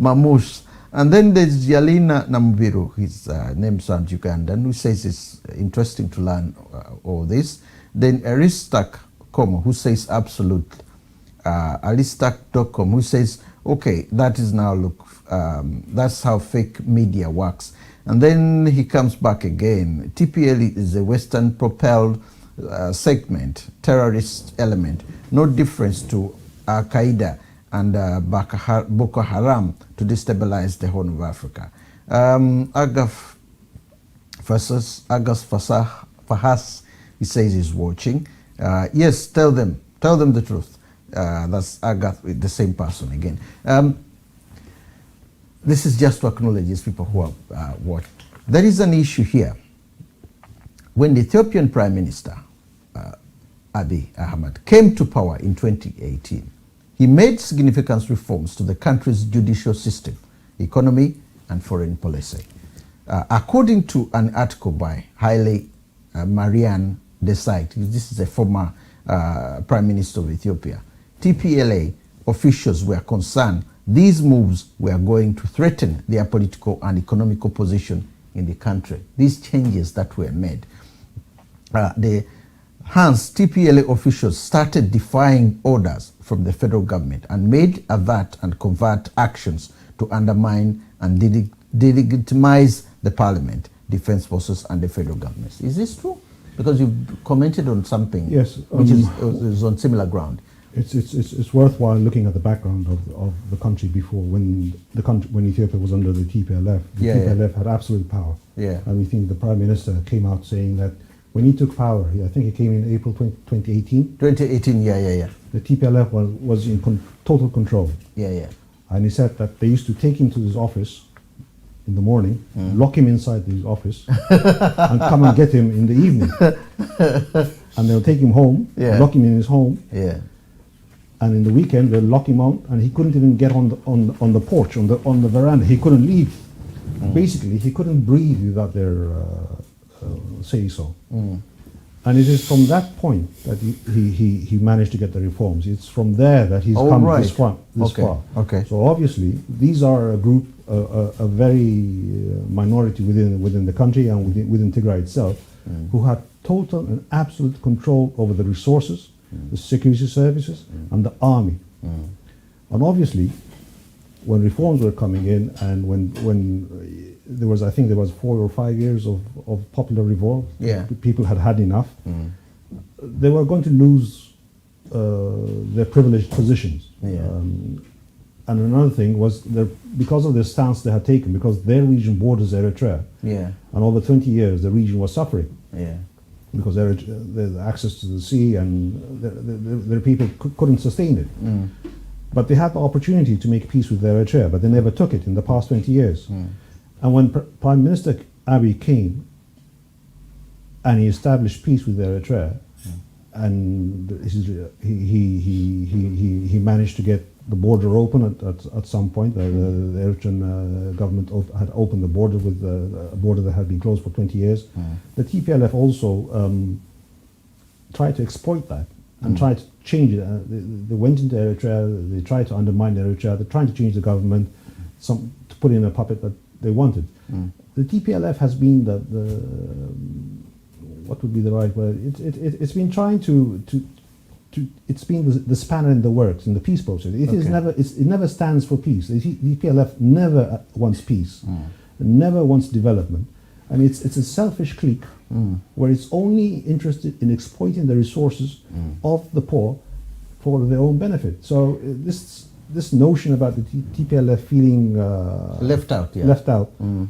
Mamush. And then there's Yalina Nambiru, his name sounds Ugandan, who says it's interesting to learn all this. Then Aristak.com, who says absolutely. Aristak.com, who says, okay, that is now, look, that's how fake media works. And then he comes back again. TPL is a Western propelled segment, terrorist element, no difference to Al-Qaeda and Boko Haram to destabilize the Horn of Africa. Agaf Fahas, he says he's watching. Yes, tell them the truth. That's Agaf, the same person again. This is just to acknowledge these people who are watching. There is an issue here. When the Ethiopian Prime Minister, Abiy Ahmed, came to power in 2018, he made significant reforms to the country's judicial system, economy, and foreign policy. According to an article by Haile Mariam Desalegn, this is a former Prime Minister of Ethiopia, TPLA officials were concerned these moves were going to threaten their political and economical position in the country. These changes that were made. Hence, TPLA officials started defying orders from the federal government and made avert and covert actions to undermine and delegitimize the parliament, defense forces, and the federal government. Is this true? Because you've commented on something which is on similar ground. It's worthwhile looking at the background of the country before, when Ethiopia was under the TPLF. The TPLF had absolute power. And we think the Prime Minister came out saying that when he took power, I think he came in April 2018. 2018, yeah. The TPLF was in total control. Yeah. And he said that they used to take him to his office in the morning, lock him inside his office, and come and get him in the evening. And they'll take him home, lock him in his home. Yeah. And in the weekend they'll lock him out, and he couldn't even get on the porch, on the veranda. He couldn't leave. Basically, he couldn't breathe without their say so. And it is from that point that he managed to get the reforms. It's from there that he's come this far. Okay. So obviously, these are a group, a very minority within the country and within Tigray itself, who had total and absolute control over the resources, the security services, and the army. And obviously, when reforms were coming in, and when there was, I think there was 4 or 5 years of popular revolt. People had enough. They were going to lose their privileged positions. And another thing was because of the stance they had taken, because their region borders Eritrea. And over 20 years, the region was suffering. Because the access to the sea and their people couldn't sustain it. But they had the opportunity to make peace with Eritrea, but they never took it in the past 20 years. And when Prime Minister Abiy came and he established peace with Eritrea, and he managed to get the border open at some point. The Eritrean government had opened the border with a border that had been closed for 20 years. The TPLF also tried to exploit that and tried to change it. They went into Eritrea, they tried to undermine Eritrea, they're trying to change the government, to put in a puppet that they wanted. The TPLF has been the what would be the right word? It's been trying to it's been the spanner in the works in the peace process. It never stands for peace. The TPLF never wants peace, never wants development. I mean, it's a selfish clique where it's only interested in exploiting the resources of the poor for their own benefit. So this notion about the TPLF feeling left out,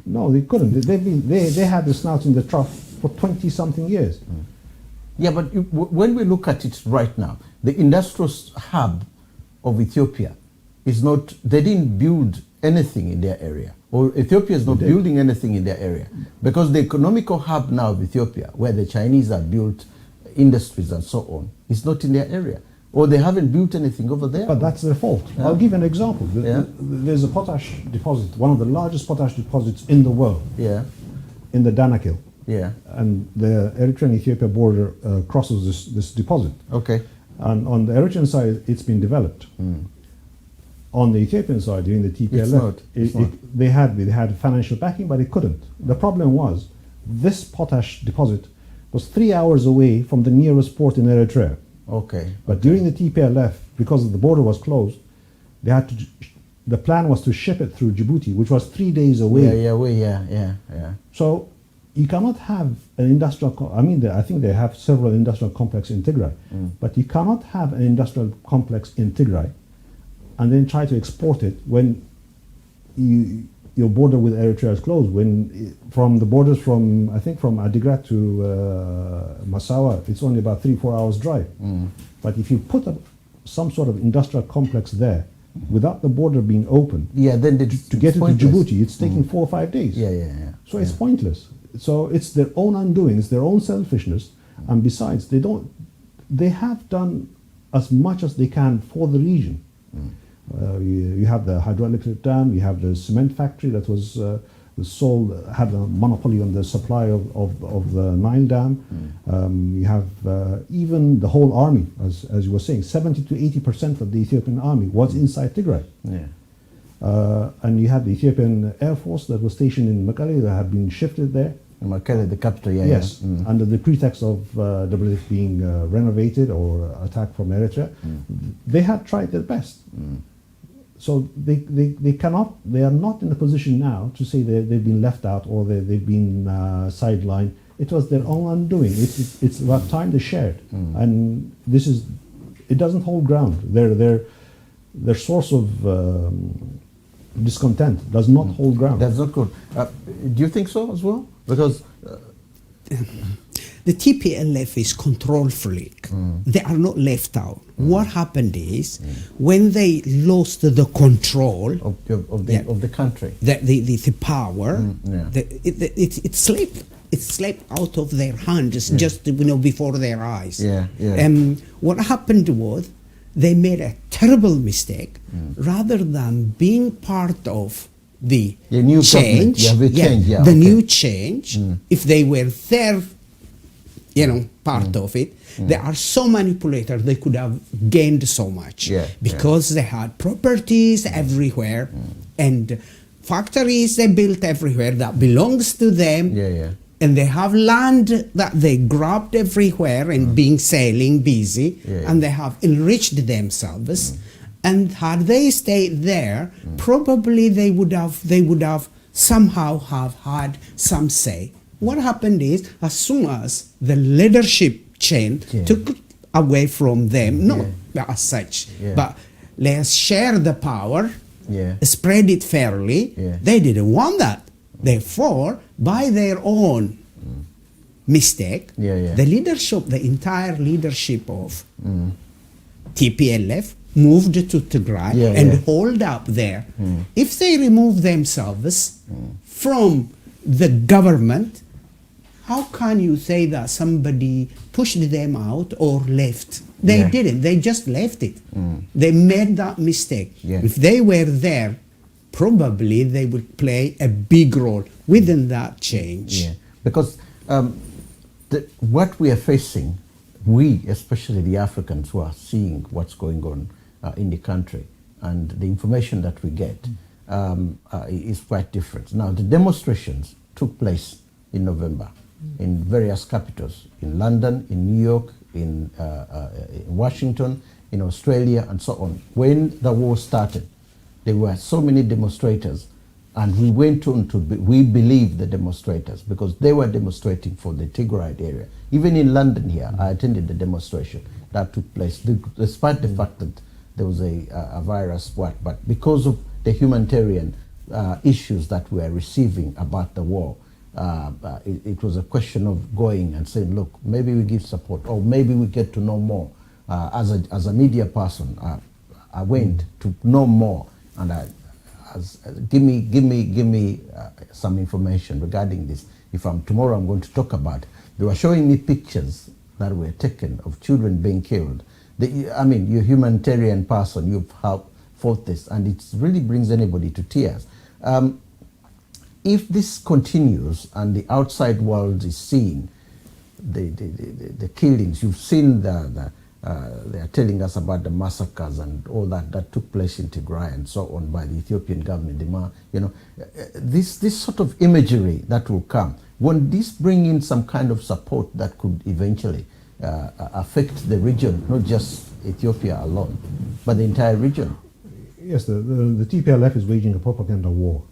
no, they couldn't. They had the snout in the trough for 20-something years. Yeah, but when we look at it right now, the industrial hub of Ethiopia is not. They didn't build anything in their area, or Ethiopia is not building anything in their area, because the economical hub now of Ethiopia, where the Chinese have built industries and so on, is not in their area. Or they haven't built anything over there. But that's their fault. I'll give an example. There's a potash deposit, one of the largest potash deposits in the world, in the Danakil. And the Eritrean-Ethiopia border crosses this deposit. And on the Eritrean side, it's been developed. On the Ethiopian side, during the TPLF, they had financial backing, but it couldn't. The problem was, this potash deposit was 3 hours away from the nearest port in Eritrea. But during the TPLF, because the border was closed, they had to. The plan was to ship it through Djibouti, which was 3 days away. So you cannot have an industrial. I think they have several industrial complexes in Tigray, but you cannot have an industrial complex in Tigray and then try to export it when your border with Eritrea is closed. From the borders from Adigrat to Massawa, it's only about 3-4 hours drive. But if you put some sort of industrial complex there, without the border being open, then to get it to Djibouti, it's taking 4 or 5 days. So it's pointless. So it's their own undoing. It's their own selfishness. And besides, they have done as much as they can for the region. You have the hydroelectric dam, you have the cement factory that was sold, had a monopoly on the supply of the Nile Dam. You have even the whole army, as you were saying, 70 to 80% of the Ethiopian army was inside Tigray. And you had the Ethiopian Air Force that was stationed in Mekelle that had been shifted there. Mekelle, the capital, Yes, under the pretext of WF being renovated or attacked from Eritrea. They had tried their best. So they are not in a position now to say they've been left out or they've been sidelined. It was their own undoing. It's about time they shared, and it doesn't hold ground. Their source of discontent does not hold ground. That's not good. Do you think so as well? Because the TPLF is control freak. They are not left out. What happened is when they lost the control of the country, the power, it slipped. It slipped out of their hands just before their eyes. What happened was they made a terrible mistake. Rather than being part of the new change, the new change, if they were there, part of it, they are so manipulated, they could have gained so much because they had properties everywhere and factories they built everywhere that belongs to them. And they have land that they grabbed everywhere and being sailing busy, and they have enriched themselves. And had they stayed there, probably they would have somehow have had some say. What happened is, as soon as the leadership chain took away from them, not as such, but let's share the power, spread it fairly, they didn't want that. Therefore, by their own mistake, the leadership, the entire leadership of TPLF moved to Tigray and hold up there. If they remove themselves from the government, how can you say that somebody pushed them out or left? They didn't. They just left it. They made that mistake. If they were there, probably they would play a big role within that change. Because what we are facing, we, especially the Africans who are seeing what's going on in the country, and the information that we get is quite different. Now, the demonstrations took place in November in various capitals, in London, in New York, in Washington, in Australia, and so on. When the war started, there were so many demonstrators, and we went on to we believe the demonstrators, because they were demonstrating for the Tigray area. Even in London here, I attended the demonstration that took place, despite the fact that there was a virus, but because of the humanitarian issues that we are receiving about the war, it was a question of going and saying, look, maybe we give support, or maybe we get to know more. As a media person, I went to know more, and give me some information regarding this. If tomorrow I'm going to talk about it. They were showing me pictures that were taken of children being killed. I mean, you're a humanitarian person, you've fought this, and it really brings anybody to tears. If this continues and the outside world is seeing the killings, you've seen they are telling us about the massacres and all that took place in Tigray and so on by the Ethiopian government. This sort of imagery that will come, won't this bring in some kind of support that could eventually affect the region, not just Ethiopia alone, but the entire region? Yes, the TPLF is waging a propaganda war.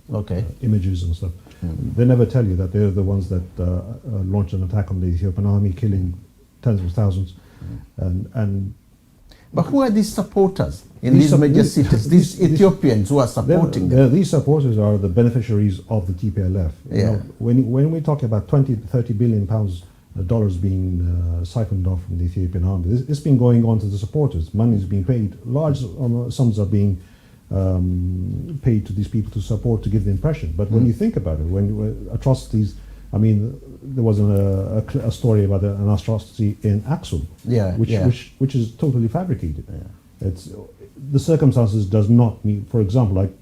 Images and stuff. They never tell you that they're the ones that launched an attack on the Ethiopian army, killing tens of thousands. But who are these supporters in these major cities? These Ethiopians who are supporting them? These supporters are the beneficiaries of the TPLF. When we talk about 20 to 30 billion pounds dollars being siphoned off from the Ethiopian army, it's been going on to the supporters. Money is being paid. Large sums are being paid to these people to support, to give the impression. But when you think about it, when atrocities, I mean, there was a story about an atrocity in Axum, which is totally fabricated. It's the circumstances does not mean. For example, like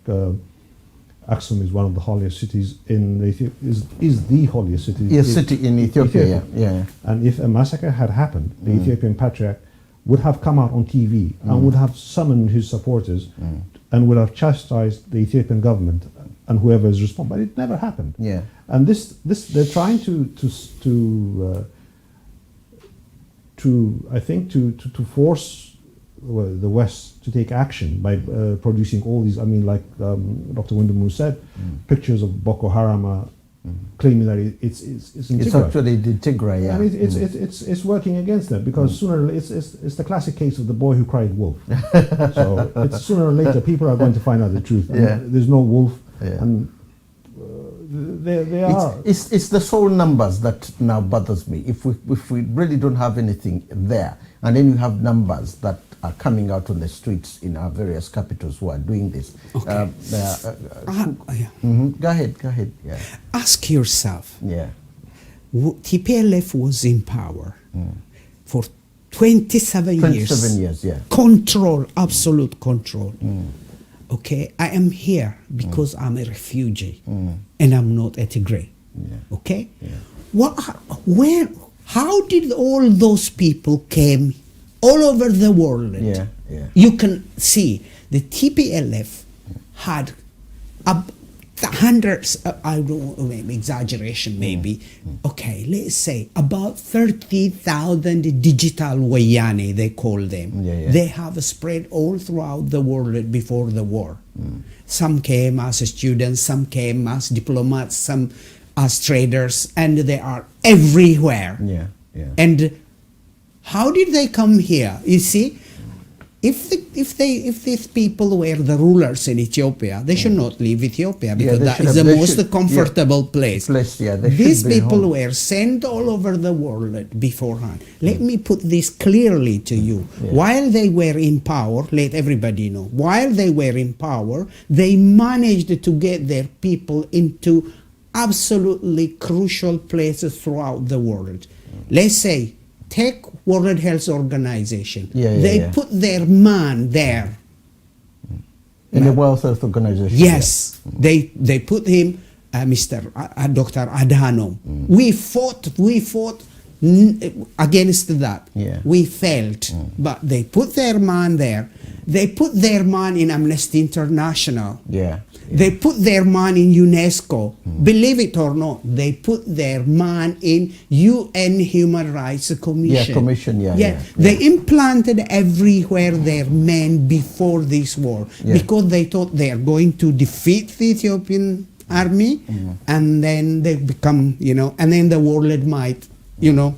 Axum is one of the holiest cities in Ethiopia. Is the holiest city? City in Ethiopia. And if a massacre had happened, the Ethiopian patriarch would have come out on TV and would have summoned his supporters and would have chastised the Ethiopian government and whoever is responsible. But it never happened. And this they're trying to force the West to take action by producing all these. I mean, like Dr. Windham said, pictures of Boko Haram claiming that it's in Tigray. It's actually the Tigray. And it's working against them, because sooner it's the classic case of the boy who cried wolf. So it's sooner or later people are going to find out the truth. There's no wolf, and they are. It's the sole numbers that now bothers me. If we really don't have anything there, and then you have numbers that are coming out on the streets in our various capitals who are doing this. Okay. Go ahead. Yeah. Ask yourself. Yeah. TPLF was in power for 27 years. 27 years, yeah. Control, absolute control. Okay, I am here because I'm a refugee and I'm not a Tigray. Yeah. Okay? Yeah. How did all those people came all over the world? Yeah, yeah. You can see the TPLF had hundreds, I don't know, maybe exaggeration maybe, okay, let's say about 30,000 digital wayane, they call them. Yeah, yeah. They have spread all throughout the world before the war. Some came as students, some came as diplomats, some as traders, and they are everywhere. Yeah, yeah. And how did they come here? You see, if these people were the rulers in Ethiopia, they should not leave Ethiopia because that is the most comfortable place. These people were sent all over the world beforehand. Let me put this clearly to you. Yeah. While they were in power, let everybody know, while they were in power, they managed to get their people into absolutely crucial places throughout the world. Let's say, take World Health Organization. They put their man there. In the World Health Organization? Yes. They put him, Dr. Adhanom. We fought against that. Yeah. We failed. But they put their man there. They put their man in Amnesty International. Yeah. They put their man in UNESCO. Believe it or not, they put their man in UN Human Rights Commission. Yeah, Commission, yeah. They implanted everywhere their men before this war because they thought they are going to defeat the Ethiopian army and then they become, and then the world might,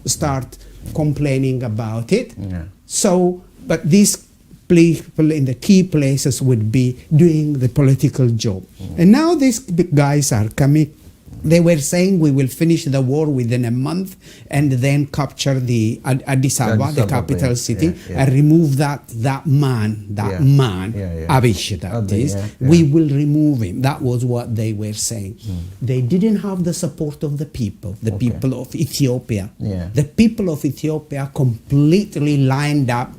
start complaining about it. Yeah. So, but these people in the key places would be doing the political job. And now these big guys are coming. They were saying we will finish the war within a month and then capture the Addis Ababa, the capital city, and remove that man, Abiy, we will remove him. That was what they were saying. They didn't have the support of the people people of Ethiopia. The people of Ethiopia completely lined up.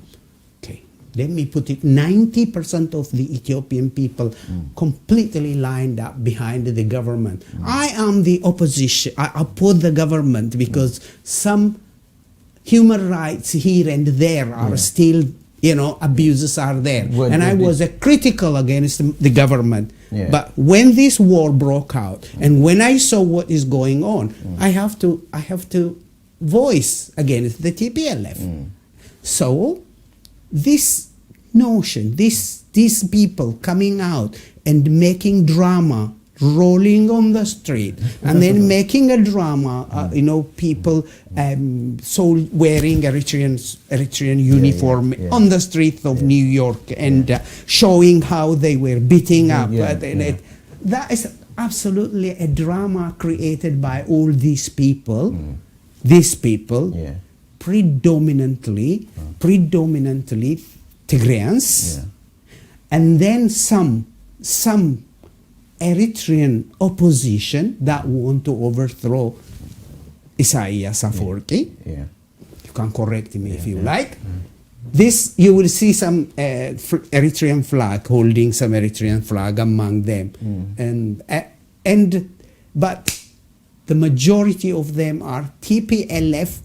Let me put it, 90% of the Ethiopian people completely lined up behind the government. I am the opposition. I oppose the government because some human rights here and there are still, abuses are there. And I was critical against the government. But when this war broke out and when I saw what is going on, I have to voice against the TPLF. So this notion, these people coming out and making drama, rolling on the street, and then making a drama, people wearing Eritrean uniform on the streets of New York and showing how they were beating up. That is absolutely a drama created by all these people. These people. Predominantly Tigrayans, and then some Eritrean opposition that want to overthrow Isaias Afwerki. You can correct me if you like. This, you will see some Eritrean flag, holding some Eritrean flag among them, but the majority of them are TPLF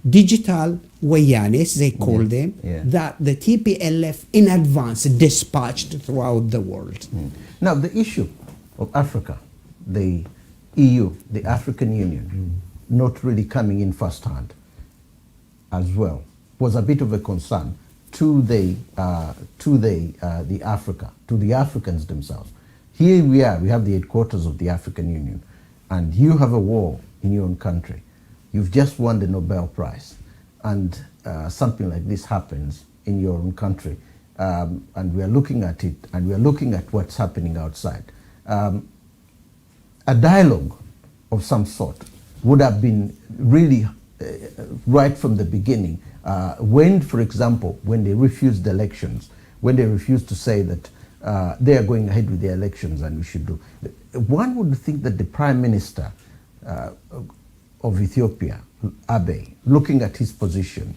digital wayanes, they call them, that the TPLF in advance dispatched throughout the world. Now, the issue of Africa, the EU, the African Union, not really coming in firsthand as well, was a bit of a concern to the Africans themselves. Here we are, we have the headquarters of the African Union, and you have a war in your own country. You've just won the Nobel Prize, and something like this happens in your own country, and we are looking at it, and we are looking at what's happening outside. A dialogue of some sort would have been really right from the beginning. When, for example, when they refused the elections, when they refused to say that they are going ahead with the elections and we should do, one would think that the Prime Minister of Ethiopia, Abiy, looking at his position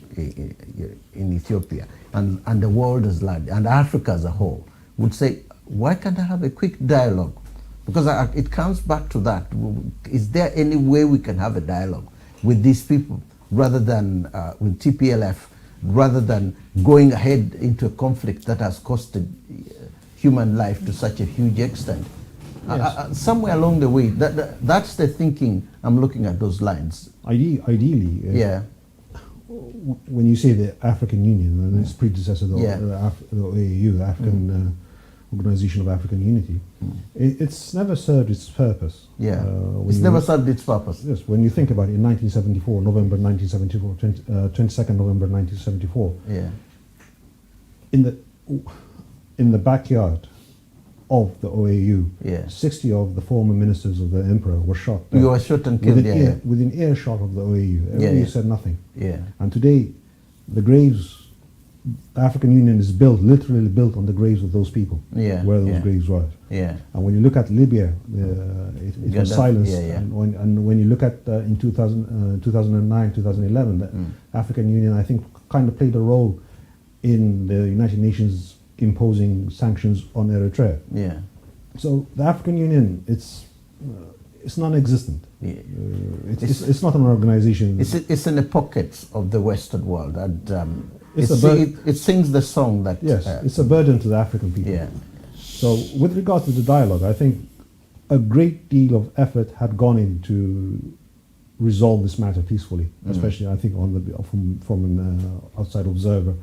in Ethiopia and the world as large and Africa as a whole, would say, why can't I have a quick dialogue? Because it comes back to that. Is there any way we can have a dialogue with these people rather than with TPLF, rather than going ahead into a conflict that has costed human life to such a huge extent? Yes. Somewhere along the way, that's the thinking. I'm looking at those lines. Ideally, yeah. When you say the African Union and its predecessor, the OAU, the African Organization of African Unity, it's never served its purpose. Yeah, it's never served its purpose. Yes, when you think about it, in 1974, November 1974, 22nd November 1974, yeah, in the backyard of the OAU, yeah, 60 of the former ministers of the emperor were shot. You were shot and killed, within earshot of the OAU. OAU said nothing. Yeah. And today, the graves, the African Union is built, literally built on the graves of those people, where those graves were. Yeah. And when you look at Libya, it was silenced. And when you look at in 2009, 2011, the African Union, I think, kind of played a role in the United Nations imposing sanctions on Eritrea. Yeah. So the African Union, it's non-existent. Yeah. It's not an organization. It's in the pockets of the Western world, and it sings the song that. Yes, it's a burden to the African people. Yeah. So with regard to the dialogue, I think a great deal of effort had gone into resolve this matter peacefully. Especially, I think, from an outside observer.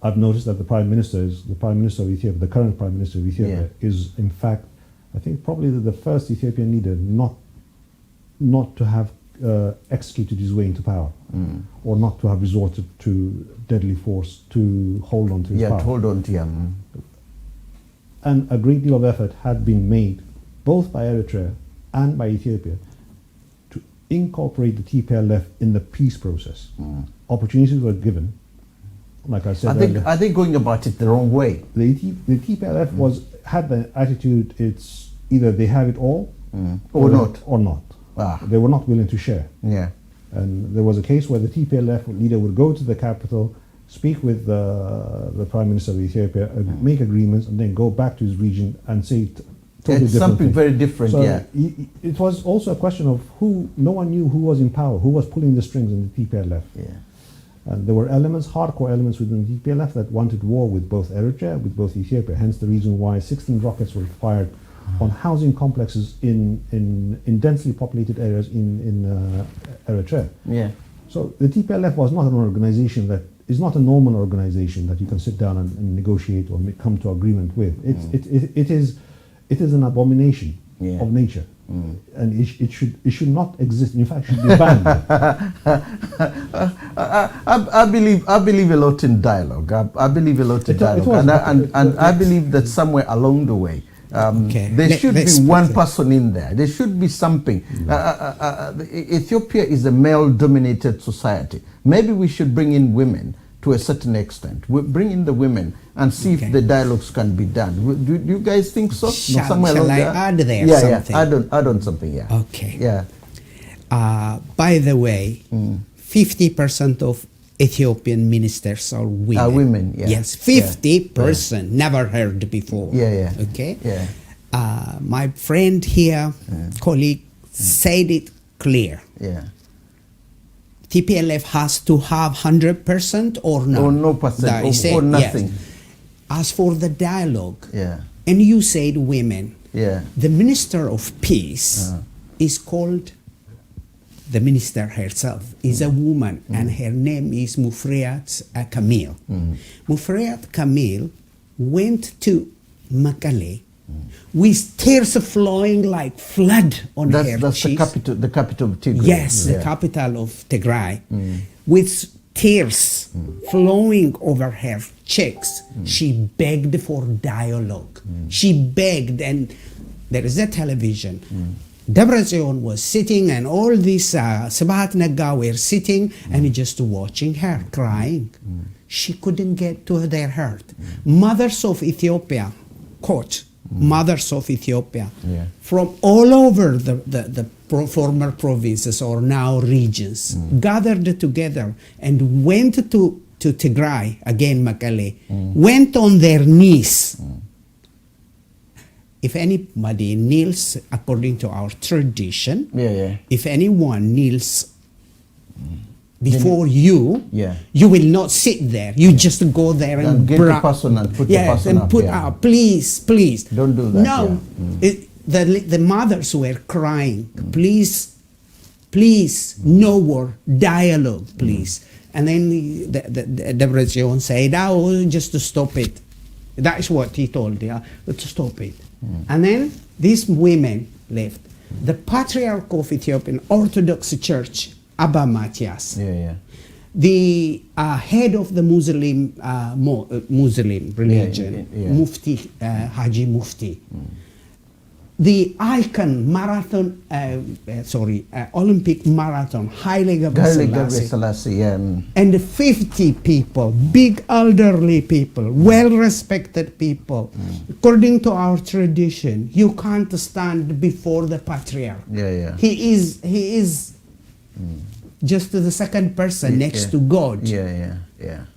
I've noticed that the Prime Minister of Ethiopia, the current Prime Minister of Ethiopia, is in fact, I think, probably the first Ethiopian leader not to have executed his way into power, or not to have resorted to deadly force to hold on to his power. To hold on to him. And a great deal of effort had been made, both by Eritrea and by Ethiopia, to incorporate the TPLF in the peace process. Opportunities were given. Like I said, are they going about it the wrong way? The TPLF had the attitude, it's either they have it all or not. They were not willing to share. Yeah. And there was a case where the TPLF leader would go to the capital, speak with the Prime Minister of Ethiopia, make agreements, and then go back to his region and say totally different something thing. very different. So yeah. It was also a question of no one knew who was in power, who was pulling the strings in the TPLF. Yeah. And there were hardcore elements within the TPLF that wanted war with both Eritrea, with both Ethiopia. Hence the reason why 16 rockets were fired on housing complexes in densely populated areas in Eritrea. Yeah. So the TPLF was not an organization that is not a normal organization that you can sit down and negotiate or come to agreement with. It is an abomination of nature. And it should not exist. In fact, it should be banned. I believe a lot in dialogue. I believe a lot in dialogue, and I believe that somewhere along the way, there should be one person in there. There should be something. Ethiopia is a male-dominated society. Maybe we should bring in women to a certain extent. We bring in the women and see if the dialogues can be done. Do you guys think so? Shall I add there something? Yeah, add on something, yeah. Okay. Yeah. By the way, 50% of Ethiopian ministers are women. Are women, yeah. Yes, 50%. Never heard before. Yeah. Okay? Yeah. My friend here, colleague, said it clear. Yeah. TPLF has to have 100% or no? Or no percent, or nothing. Yes. As for the dialogue, yeah. And you said women. Yeah. The Minister of Peace is called, the minister herself is a woman, and her name is Mufriat Kamil. Mufriat Kamil went to Mekelle with tears flowing like flood on her cheeks. That's the capital of Tigray. Yes, the capital of Tigray. With tears flowing over her cheeks, she begged for dialogue. She begged, and there is a television. Debretsion was sitting, and all these Sabahat Naga were sitting and just watching her crying. She couldn't get to their heart. Mothers of Ethiopia, quote, mothers of Ethiopia, from all over the former provinces or now regions, gathered together and went to Tigray, again Mekelle, went on their knees. If anybody kneels according to our tradition, if anyone kneels before you will not sit there. You just go there and get the person and put the person up. Out. Please, please. Don't do that. No. The mothers were crying. Please, no more dialogue, please. And then the Debretsion said, just to stop it. That is what he told her, to stop it. And then these women left. The Patriarch of Ethiopian Orthodox Church, Abba Matthias, the head of the Muslim religion, Mufti, Haji Mufti, the icon marathon, Olympic marathon, Haile Gabriel Selassie, and 50 people, big elderly people, well-respected people. According to our tradition, you can't stand before the patriarch. He is just the second person next to God.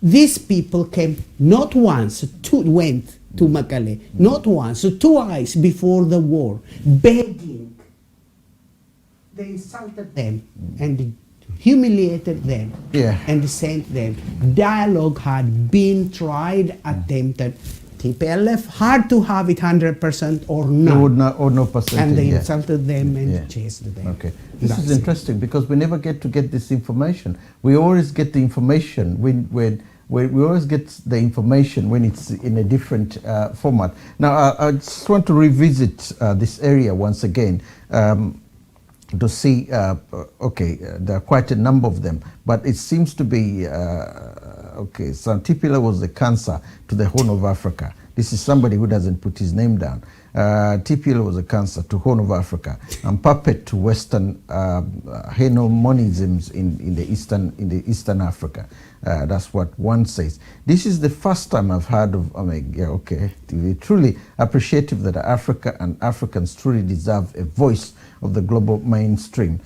These people came not once, went to Mekelle, not once, twice before the war, begging. They insulted them and humiliated them and sent them. Dialogue had been tried, attempted. TPLF had to have it 100% or not. Or no percentage. And they insulted them and chased them. Okay. This is interesting because we never get to get this information. We always get the information when we always get the information when it's in a different format. Now, I just want to revisit this area once again to see, there are quite a number of them, but it seems to be, so TPLF was the cancer to the Horn of Africa. This is somebody who doesn't put his name down. TPLF was a cancer to Horn of Africa and puppet to Western hegemonisms in the Eastern Africa. That's what one says. This is the first time I've heard of Omega. We're truly appreciative that Africa and Africans truly deserve a voice of the global mainstream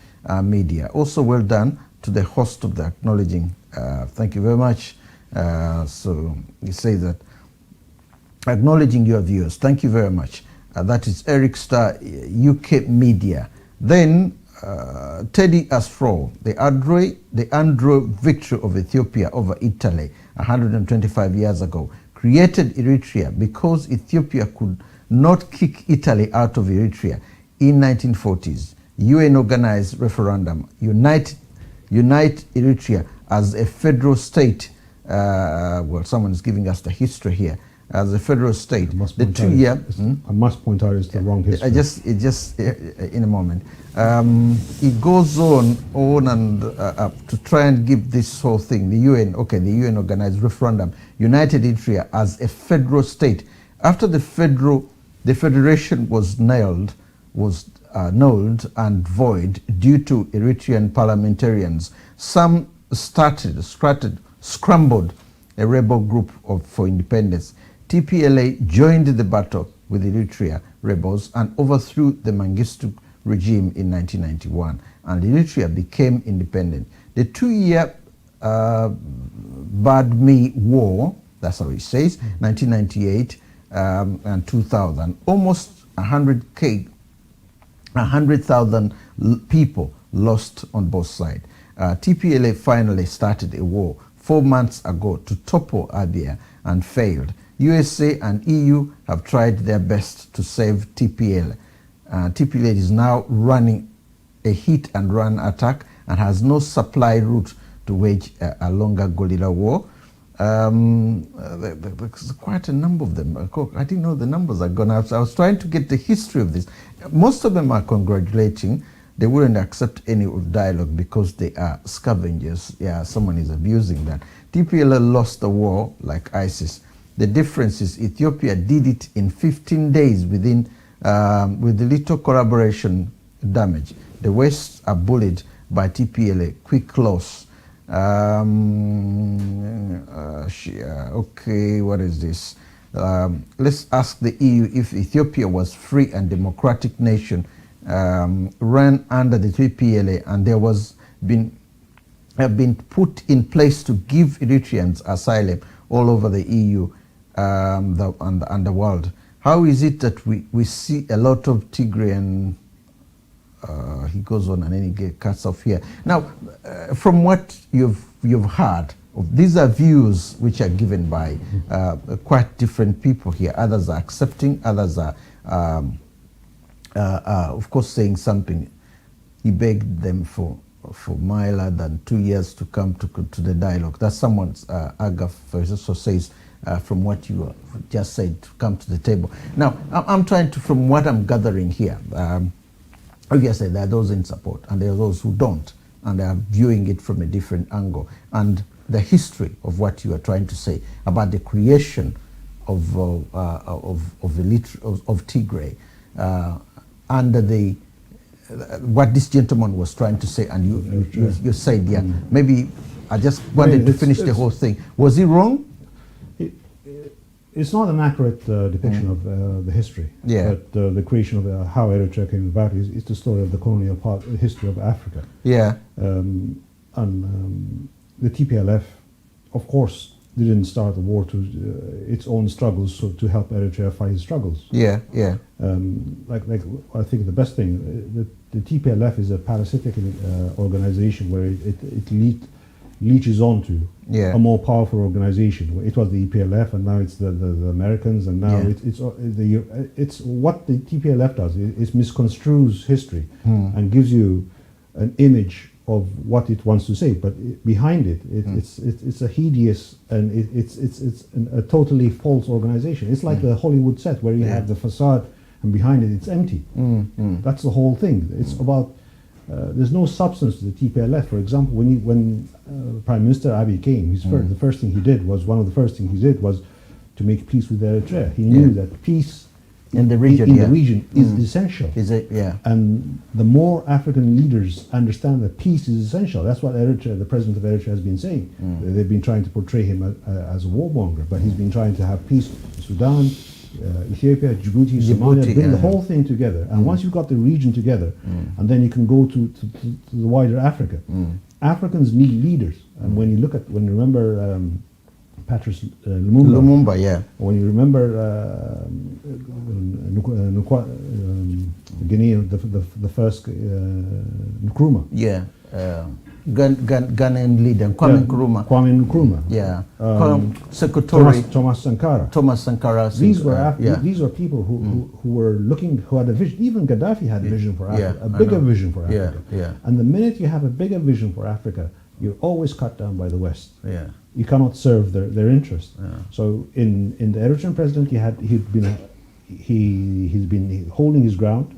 media. Also, well done to the host of the acknowledging. Thank you very much. So you say that acknowledging your viewers. Thank you very much. That is Eric Star, UK Media. Then Teddy Asfro, the Andro victory of Ethiopia over Italy 125 years ago, created Eritrea because Ethiopia could not kick Italy out of Eritrea in 1940s. UN organized referendum, unite Eritrea as a federal state. Someone is giving us the history here. As a federal state, I must point out it's the wrong history. In a moment. It goes on and to try and give this whole thing, the UN organized referendum, united Eritrea as a federal state. After the federation was annulled and void due to Eritrean parliamentarians, some scrambled a rebel group for independence. TPLA joined the battle with Eritrea rebels and overthrew the Mengistu regime in 1991, and Eritrea became independent. The 2-year Badme War, that's how it says, 1998 and 2000, almost 100,000 people lost on both sides. TPLA finally started a war 4 months ago to topple Abiy and failed. USA and EU have tried their best to save TPLF. TPLF is now running a hit and run attack and has no supply route to wage a longer guerrilla war. There's quite a number of them. I didn't know the numbers are gone out. So I was trying to get the history of this. Most of them are congratulating. They wouldn't accept any dialogue because they are scavengers. Someone is abusing that. TPLF lost the war like ISIS. The difference is Ethiopia did it in 15 days with little collaboration damage. The West are bullied by TPLF. Quick loss. Okay, what is this? Let's ask the EU if Ethiopia was free and democratic nation ran under the TPLF and there was have been put in place to give Eritreans asylum all over the EU and the world. How is it that we see a lot of Tigrayan, he goes on and then he cuts off here. Now, from what you've heard, these are views which are given by quite different people here. Others are accepting, others are, of course, saying something. He begged them for milder than 2 years to come to the dialogue. That's someone's Agaf also says from what you just said to come to the table. Now, I'm trying to, from what I'm gathering here, obviously there are those in support and there are those who don't, and they are viewing it from a different angle. And the history of what you are trying to say about the creation of Tigray under the what this gentleman was trying to say, and you said, yeah, maybe I just wanted to finish the whole thing. Was he wrong? It's not an accurate depiction of the history, but the creation of how Eritrea came about is the story of the colonial history of Africa. Yeah. And the TPLF, of course, didn't start the war to its own struggles, so to help Eritrea fight its struggles. Yeah, yeah. Like I think the best thing, the TPLF is a parasitic organization where it leeches onto a more powerful organization. It was the EPLF, and now it's the Americans, and now it's what the TPLF does. It misconstrues history and gives you an image of what it wants to say, but behind it, it's a hideous and it's a totally false organization. It's like the Hollywood set where you have the facade and behind it it's empty. That's the whole thing. It's about there's no substance to the TPLF. For example, when Prime Minister Abiy came, the first thing he did was to make peace with Eritrea. He knew that peace in the region is essential. Is it? Yeah. And the more African leaders understand that peace is essential, that's what Eritrea, the president of Eritrea, has been saying. They've been trying to portray him as a warmonger, but he's been trying to have peace in Sudan, Ethiopia, Djibouti, Somalia, bring the whole thing together. And once you've got the region together, and then you can go to the wider Africa. Africans need leaders. And when you remember Patrice Lumumba, when you remember Guinea, the first Nkrumah. Ghanaian leader, Kwame Nkrumah. Secretary Thomas Sankara. These were people who were looking, who had a vision. Even Gaddafi had a vision for Africa, a bigger vision for Africa. And the minute you have a bigger vision for Africa, you're always cut down by the West. You cannot serve their interests. So in the Eritrean president, he's been holding his ground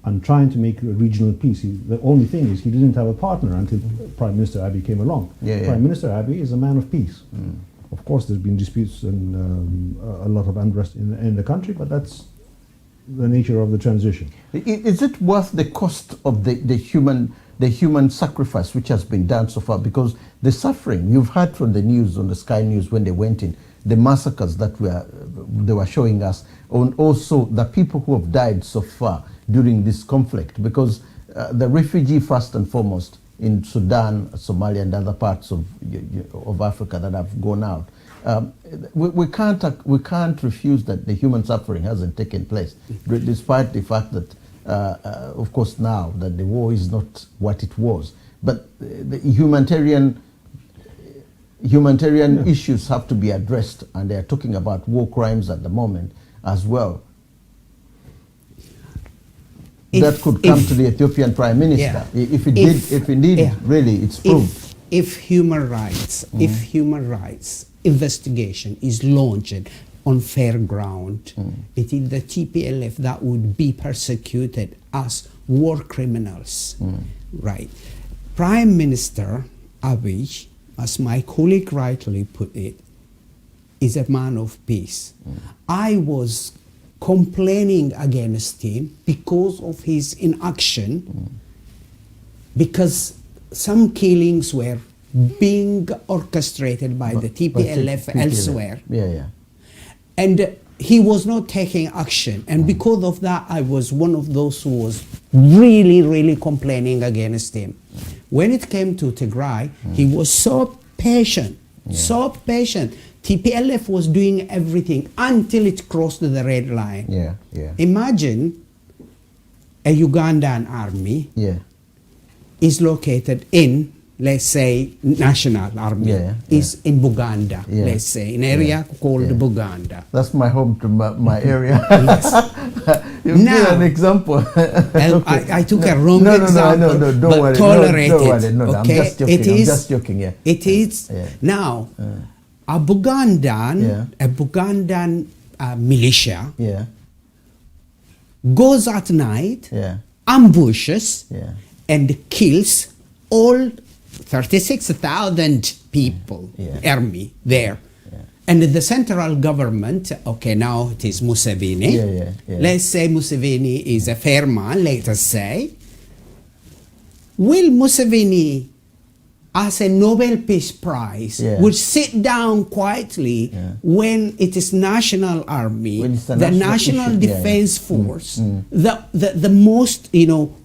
and trying to make a regional peace. The only thing is he didn't have a partner until Prime Minister Abiy came along. Prime Minister Abiy is a man of peace. Of course, there's been disputes and a lot of unrest in the country, but that's the nature of the transition. Is it worth the cost of the human sacrifice which has been done so far? Because the suffering, you've heard from the news, on the Sky News when they went in, the massacres that they were showing us, and also the people who have died so far during this conflict, because the refugee, first and foremost, in Sudan, Somalia, and other parts of Africa that have gone out, we can't refuse that the human suffering hasn't taken place, despite the fact that, of course, now that the war is not what it was, but the humanitarian issues have to be addressed, and they are talking about war crimes at the moment as well. That could come to the Ethiopian Prime Minister if indeed really it's proved. If human rights investigation is launched on fair ground, it is the TPLF that would be persecuted as war criminals, right? Prime Minister Abiy, as my colleague rightly put it, is a man of peace. I was complaining against him because of his inaction, because some killings were being orchestrated by the TPLF elsewhere. And he was not taking action. And because of that, I was one of those who was really, really complaining against him. When it came to Tigray, he was so patient, so patient. TPLF was doing everything until it crossed the red line. Imagine a Ugandan army is located in, let's say, national army is in Buganda, let's say, in an area called Buganda. That's my home, to my area. You give an example. I took a wrong example, don't but worry. tolerate don't it. worry. No, Okay? I'm just joking. It is, I'm just joking. It is now a Bugandan, militia goes at night, ambushes, and kills all 36,000 people, army there. And the central government, okay, now it is Museveni. Let's say Museveni is a fair man, let us say. Will Museveni, as a Nobel Peace Prize, would sit down quietly when it is national army, the national defense force, the most,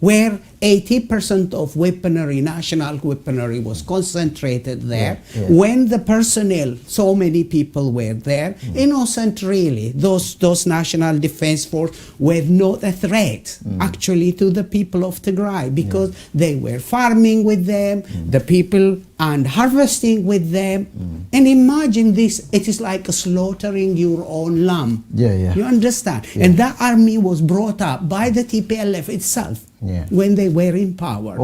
where 80% of weaponry, national weaponry, was concentrated there. When the personnel, so many people were there, innocent really. Those national defense force were not a threat actually to the people of Tigray, because they were farming with them, the people, and harvesting with them. And imagine this, it is like slaughtering your own lamb. You understand? And that army was brought up by the TPLF itself. When they were in power.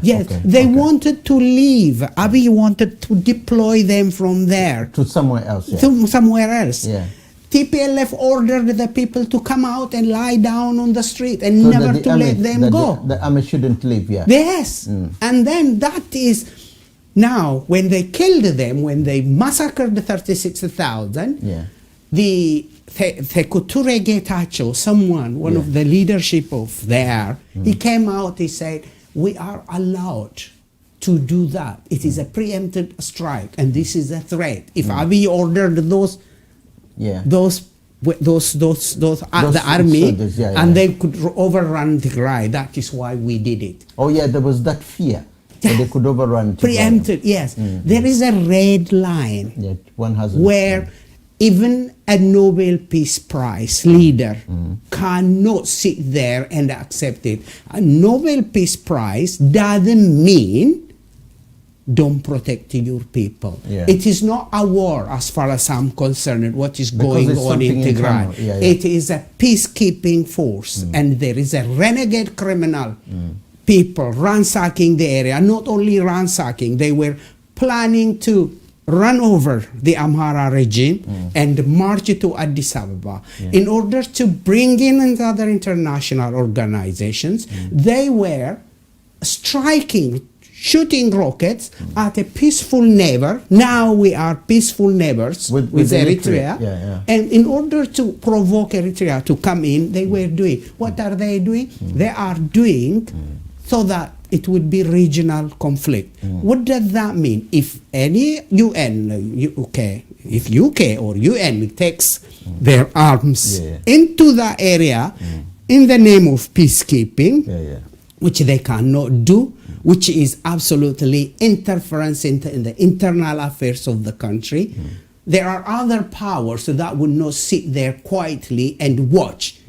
Yes, they wanted to leave. Abiy wanted to deploy them from there. To somewhere else. To somewhere else. TPLF ordered the people to come out and lie down on the street and never to let them go. The army shouldn't leave, Yes. And then that is, now when they killed them, when they massacred the 36,000, the Thekuture Getachew, someone, one of the leadership of there, he came out, he said, we are allowed to do that. It is a preempted strike, and this is a threat. If Abiy ordered the army, and they could overrun Tigray, that is why we did it. There was that fear. that they could overrun Tigray. Preempted, yes. There is a red line where even a Nobel Peace Prize leader cannot sit there and accept it. A Nobel Peace Prize doesn't mean don't protect your people. It is not a war as far as I'm concerned, what is going on in Tigray. It is a peacekeeping force, and there is a renegade criminal people ransacking the area. Not only ransacking, they were planning to run over the Amhara regime and march to Addis Ababa. In order to bring in other international organizations, they were striking, shooting rockets at a peaceful neighbor. Now we are peaceful neighbors with Eritrea. And in order to provoke Eritrea to come in, they were doing, what are they doing? They are doing so that it would be regional conflict. What does that mean? If any if UK or UN takes their arms into that area in the name of peacekeeping, which they cannot do, which is absolutely interference in the internal affairs of the country, there are other powers that would not sit there quietly and watch.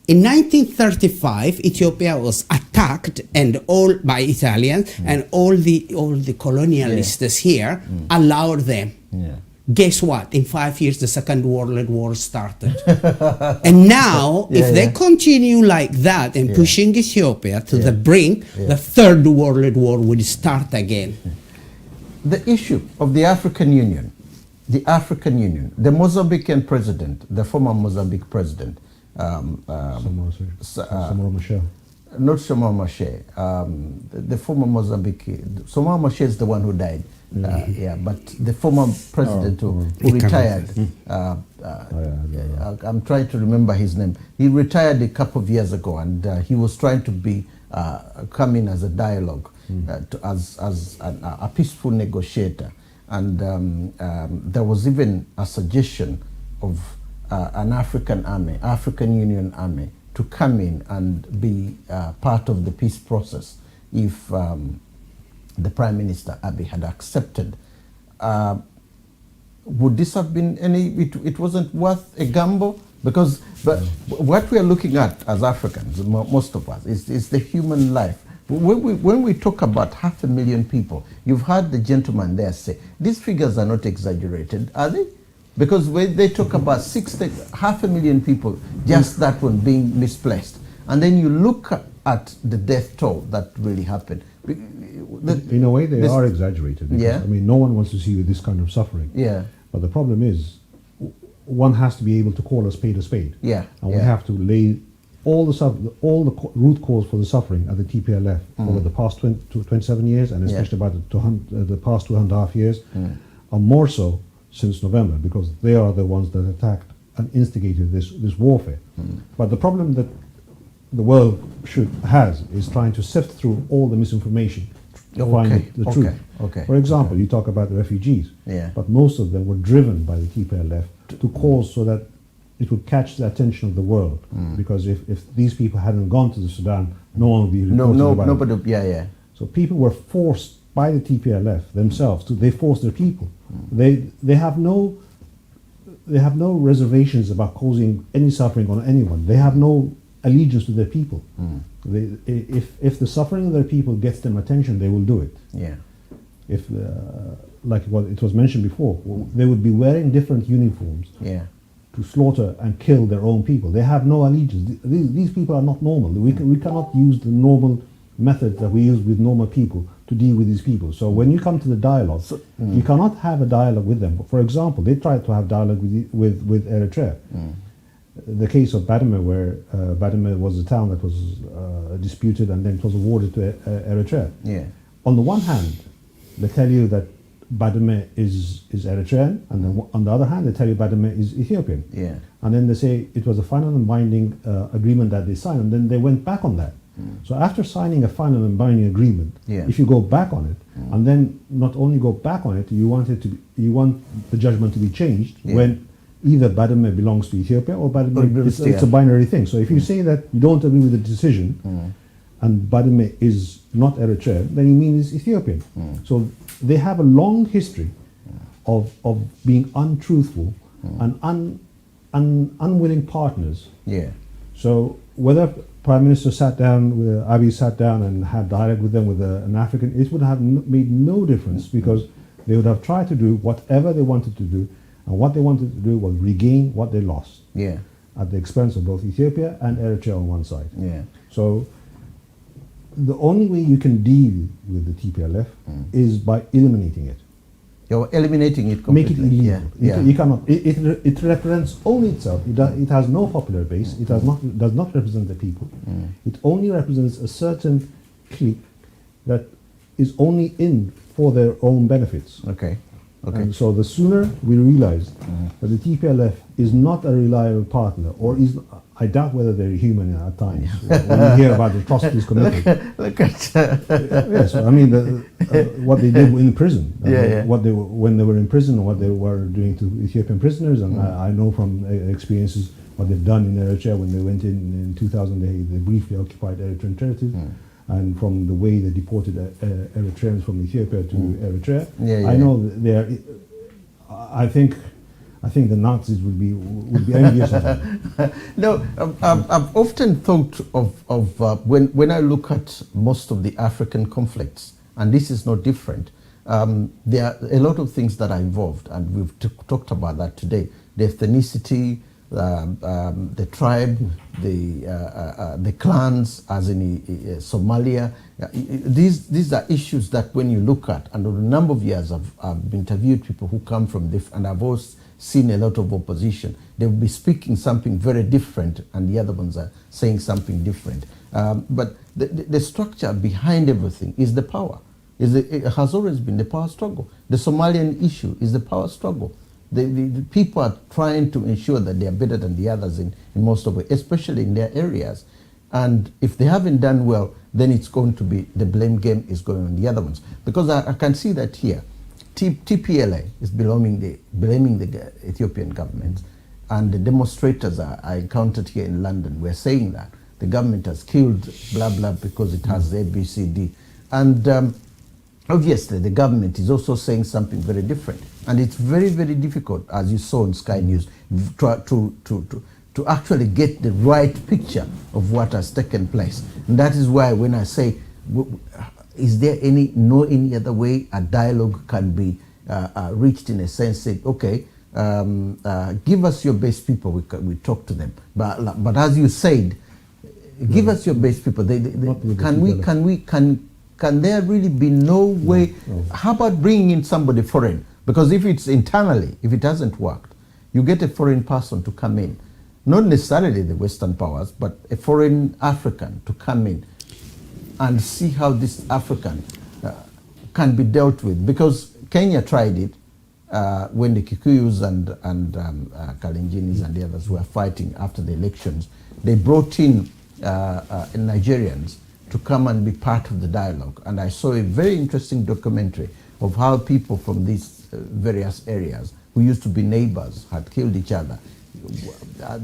In 1935, Ethiopia was attacked and all by Italians, and all the colonialists here allowed them. Guess what? In 5 years, the Second World War started. And now, if they continue like that and pushing Ethiopia to the brink, the Third World War would start again. The issue of the African Union, the Mozambican president, the former Mozambique president, Samora Machel. not Somao Machel, the former Mozambique. Somao Machel is the one who died. Yeah, but the former president who retired. I'm trying to remember his name. He retired a couple of years ago, and he was trying to come in as a dialogue, as a peaceful negotiator. And there was even a suggestion of an African army, African Union army, to come in and be part of the peace process if the Prime Minister Abiy had accepted. Would this have been it wasn't worth a gamble? But what we are looking at as Africans, most of us, is the human life. When we talk about 500,000 people, you've heard the gentleman there say, these figures are not exaggerated, are they? Because when they talk about 500,000 people, just that one being misplaced. And then you look at the death toll that really happened. In a way, they are exaggerated. Because, I mean, no one wants to see this kind of suffering. Yeah. But the problem is, one has to be able to call a spade a spade. Yeah. And we have to lay all the root cause for the suffering at the TPLF over the past 27 years, and especially about the past 2.5 years, and more so since November, because they are the ones that attacked and instigated this warfare. But the problem that the world has is trying to sift through all the misinformation to find the truth. For example, you talk about the refugees, but most of them were driven by the TPLF to cause so that it would catch the attention of the world. Because if these people hadn't gone to the Sudan, no one would be reporting about it. So people were forced by the TPLF themselves they forced their people. They have no reservations about causing any suffering on anyone. They have no allegiance to their people. If the suffering of their people gets them attention, they will do it. If like what it was mentioned before, they would be wearing different uniforms to slaughter and kill their own people. They have no allegiance. These people are not normal. We cannot use the normal method that we use with normal people to deal with these people. So when you come to the dialogue, you cannot have a dialogue with them. For example, they tried to have dialogue with Eritrea. The case of Badame, where Badame was a town that was disputed and then it was awarded to Eritrea. On the one hand, they tell you that Badame is Eritrean, and then on the other hand, they tell you Badame is Ethiopian. And then they say it was a final and binding agreement that they signed, and then they went back on that. So after signing a final and binding agreement, if you go back on it, and then not only go back on it, you want the judgment to be changed when either Badame belongs to Ethiopia or Badame it's a binary thing. So if you say that you don't agree with the decision, and Badame is not Eritrea, then you mean it's Ethiopian. So they have a long history of being untruthful and unwilling partners. So whether Prime Minister Abiy sat down and had dialogue with them with an African, it would have made no difference, because they would have tried to do whatever they wanted to do, and what they wanted to do was regain what they lost at the expense of both Ethiopia and Eritrea on one side. So the only way you can deal with the TPLF is by eliminating it. You're eliminating it completely. Make it illegal. You cannot. It represents only itself. It has no popular base. It does not represent the people. It only represents a certain clique that is only in for their own benefits. And so the sooner we realize that the TPLF is not a reliable partner, or is, I doubt whether they're human at times when you hear about the atrocities committed. Yes, I mean what they did in prison, when they were in prison, and what they were doing to Ethiopian prisoners, and I know from experiences what they've done in Eritrea when they went in 2000. They briefly occupied Eritrean territory. And from the way they deported Eritreans from Ethiopia to Eritrea, I know they are. I think the Nazis would be envious of them. No, I've often thought of when I look at most of the African conflicts, and this is no different. There are a lot of things that are involved, and we've talked about that today. The ethnicity, the tribe, the clans, as in Somalia. These are issues that when you look at, and over a number of years I've interviewed people who come from different, and I've always seen a lot of opposition. They will be speaking something very different, and the other ones are saying something different. But the structure behind everything is the power. It has always been the power struggle. The Somalian issue is the power struggle. The people are trying to ensure that they are better than the others in most of it, especially in their areas. And if they haven't done well, then it's going to be, the blame game is going on the other ones. Because I can see that here. TPLA is blaming the Ethiopian government, and the demonstrators I encountered here in London were saying that the government has killed blah blah because it has ABCD. And obviously the government is also saying something very different. And it's very, very difficult, as you saw on Sky News, to actually get the right picture of what has taken place. And that is why when I say, is there any other way a dialogue can be reached, in a sense, say, okay, give us your best people, we talk to them. But as you said, give us your best people. Can there really be no way? No. How about bringing in somebody foreign? Because if it's internally, if it hasn't worked, you get a foreign person to come in. Not necessarily the Western powers, but a foreign African to come in and see how this African can be dealt with. Because Kenya tried it when the Kikuyus and Kalenjinis and the others were fighting after the elections. They brought in Nigerians to come and be part of the dialogue. And I saw a very interesting documentary of how people from these various areas who used to be neighbors had killed each other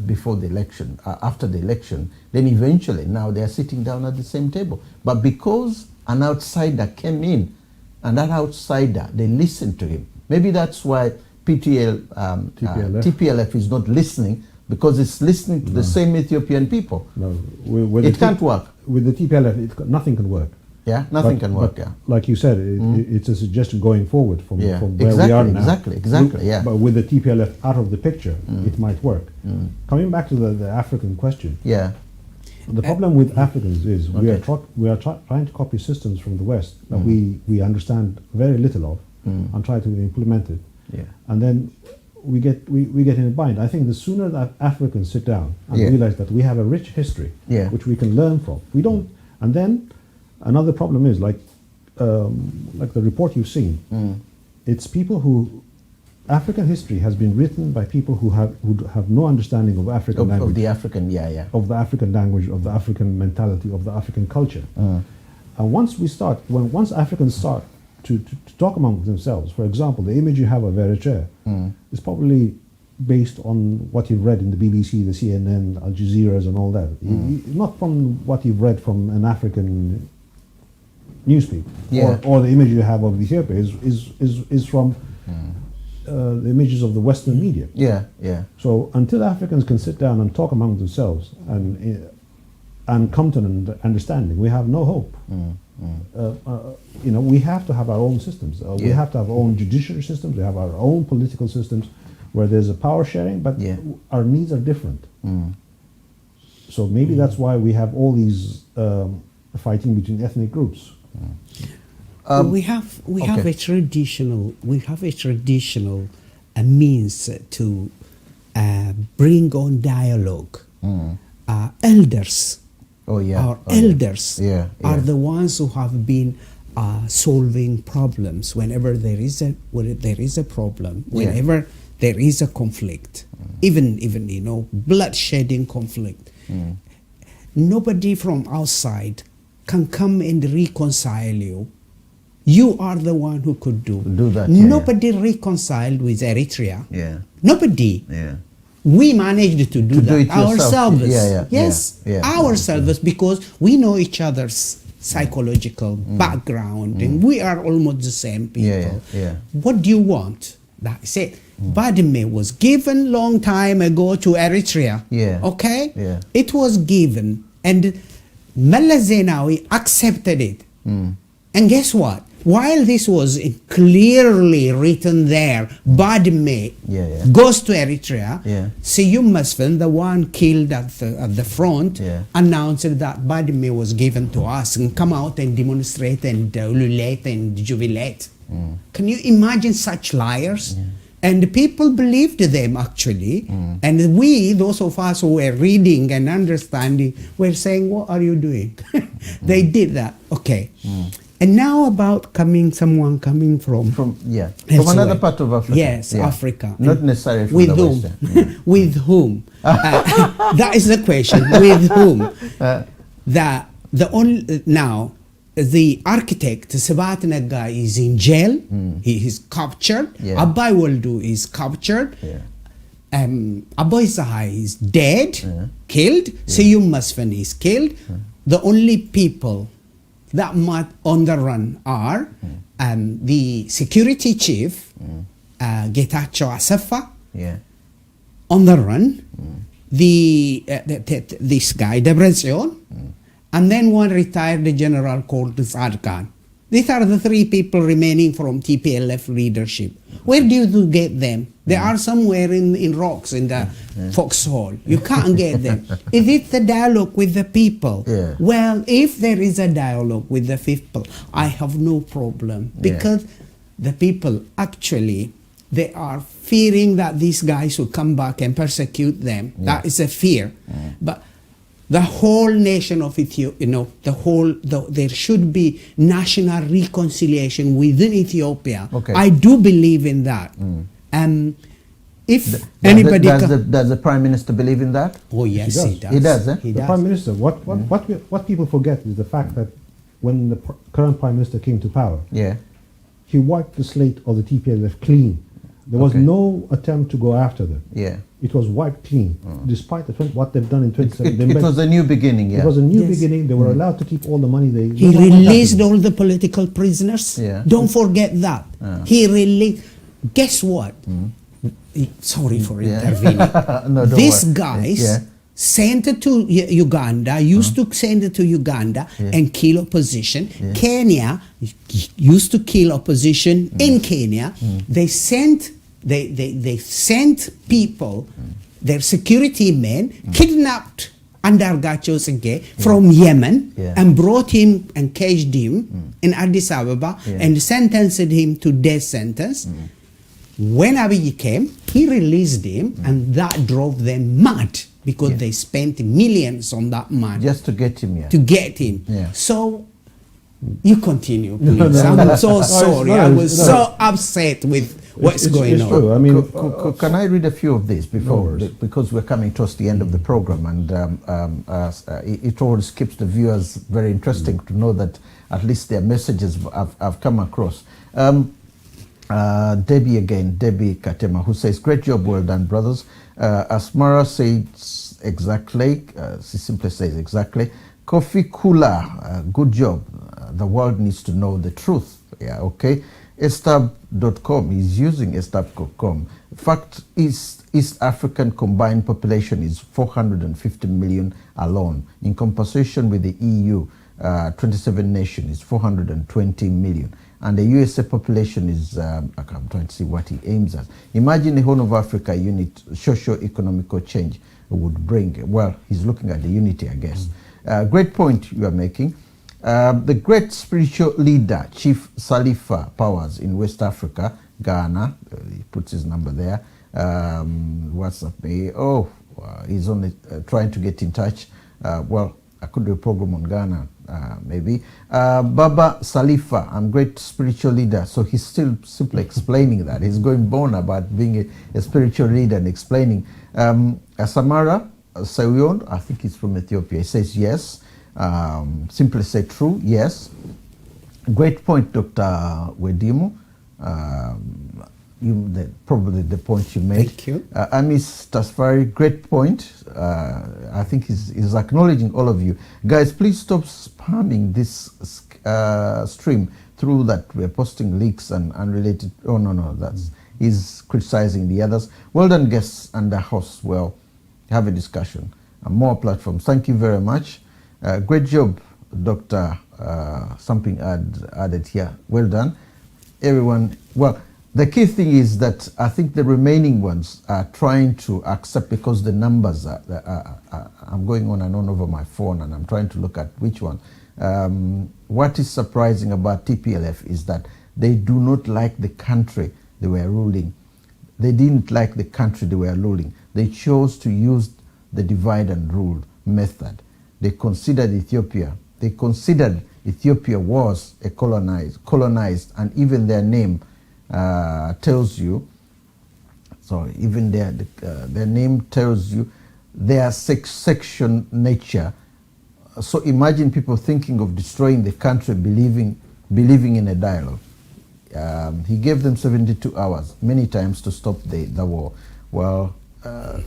before the election, after the election. Then eventually now they are sitting down at the same table. But because an outsider came in, and that outsider, they listened to him. Maybe that's why TPLF is not listening, because it's listening to the same Ethiopian people. No, it can't work. With the TPLF, nothing can work. Yeah, nothing can work. Yeah, like you said, it's a suggestion going forward from where we are now. Exactly. Yeah. But with the TPLF out of the picture, it might work. Coming back to the African question. Yeah. The problem with Africans is we are trying to copy systems from the West that we understand very little of, and try to implement it. Yeah. And then we get in a bind. I think the sooner that Africans sit down and realize that we have a rich history, which we can learn from. We don't, and then another problem is like the report you've seen. It's people who African history has been written by people who have no understanding of African language, of the African of the African language, of the African mentality, of the African culture. And once Africans start to talk among themselves, for example, the image you have of Eritrea is probably based on what you've read in the BBC, the CNN, Al Jazeera's and all that. Not from what you've read from an African newspaper. Or the image you have of Ethiopia is from the images of the Western media. So until Africans can sit down and talk among themselves and come to an understanding, we have no hope. We have to have our own systems. We have to have our own judiciary systems. We have our own political systems where there's a power sharing, but our needs are different. So maybe that's why we have all these fighting between ethnic groups. We have a traditional means to bring on dialogue. Elders. Elders are the ones who have been solving problems whenever there is a problem, whenever there is a conflict, even bloodshedding conflict. Nobody from outside can come and reconcile you. You are the one who could do that. Nobody reconciled with Eritrea. Nobody. We managed to do that ourselves. Ourselves, because we know each other's psychological background, and we are almost the same people. What do you want? That's it. Badme was given long time ago to Eritrea. It was given, and Meles Zenawi accepted it. And guess what? While this was clearly written there, Badme goes to Eritrea. Seyum Masfen, the one killed at the front, announced that Badme was given to us, and come out and demonstrate and ululate and jubilate. Can you imagine such liars? And people believed them actually. And we, those of us who were reading and understanding, were saying, what are you doing? They did that. Okay. And now about someone coming from another part of Africa. Yes, Africa. Not necessarily from with the whom? Western. With whom? That is the question. With whom? Now, the architect, Sabat Naga, is in jail. He is captured. Abai Waldu is captured. Aboy Sahai is dead, killed. Seyum Masfan is killed. The only people that might on the run are the security chief, Getachew Asafa, on the run, this guy, Debretsion, and then one retired general called Zarkan. These are the three people remaining from TPLF leadership. Where do you get them? They are somewhere in rocks in the foxhole. You can't get them. Is it the dialogue with the people? Well, if there is a dialogue with the people, I have no problem. Because the people actually, they are fearing that these guys will come back and persecute them. That is a fear. But the whole nation of Ethiopia, there should be national reconciliation within Ethiopia. I do believe in that. If anybody does the Prime Minister believe in that? Oh yes, he does. He does. The Prime Minister. What people forget is the fact that when the current Prime Minister came to power, he wiped the slate of the TPLF clean. There was no attempt to go after them. It was wiped clean, despite what they've done in 2017. It was a new beginning. It was a new beginning. They were allowed to keep all the money. He released all the political prisoners. Don't forget that. He released. Guess what? Sorry for intervening. These guys sent it to Uganda, used to send it to Uganda and kill opposition. Kenya used to kill opposition in Kenya. They sent people, their security men, kidnapped Andargacho Senge from Yemen and brought him and caged him in Addis Ababa and sentenced him to death sentence. When Abiy came, he released him, and that drove them mad because they spent millions on that man just to get him. To get him. So you continue, please. I'm so sorry. I was so upset with what's going on. True. I mean, can I read a few of these before, because we're coming towards the end of the program, and it always keeps the viewers very interesting to know that at least their messages have come across. Debbie Katema, who says, great job, well done, brothers. Asmara says exactly, she simply says exactly. Kofi Kula, good job. The world needs to know the truth. Estab.com is using Estab.com. Fact is, East African combined population is 450 million alone. In comparison with the EU, 27 nations is 420 million. And the USA population is, I'm trying to see what he aims at. Imagine the Horn of Africa unit, socio-economical change would bring. Well, he's looking at the unity, I guess. Great point you are making. The great spiritual leader, Chief Salifa Powers in West Africa, Ghana, he puts his number there. WhatsApp me. He's only trying to get in touch. Well, I could do a program on Ghana, maybe. Baba Salifa, I'm great spiritual leader. So he's still simply explaining that. He's going on about being a spiritual leader and explaining. Samara Sayon, I think he's from Ethiopia. He says yes. Simply say true, yes. Great point, Dr. Wedimo. Probably the point you made. Thank you. Amis Tasfari, great point. I think he's acknowledging all of you. Guys, please stop spamming this stream through that. We're posting leaks and unrelated. Oh, no, he's criticizing the others. Well done, guests and the host. Well, have a discussion. More platforms. Thank you very much. Great job, Dr. Something added here. Well done. Everyone, well, the key thing is that I think the remaining ones are trying to accept, because the numbers I'm going on and on over my phone, and I'm trying to look at which one. What is surprising about TPLF is that they do not like the country they were ruling. They didn't like the country they were ruling. They chose to use the divide and rule method. They considered Ethiopia was a colonized, and even their name tells you, even their name tells you their section nature. So imagine people thinking of destroying the country, believing in a dialogue. He gave them 72 hours, many times, to stop the war. Well,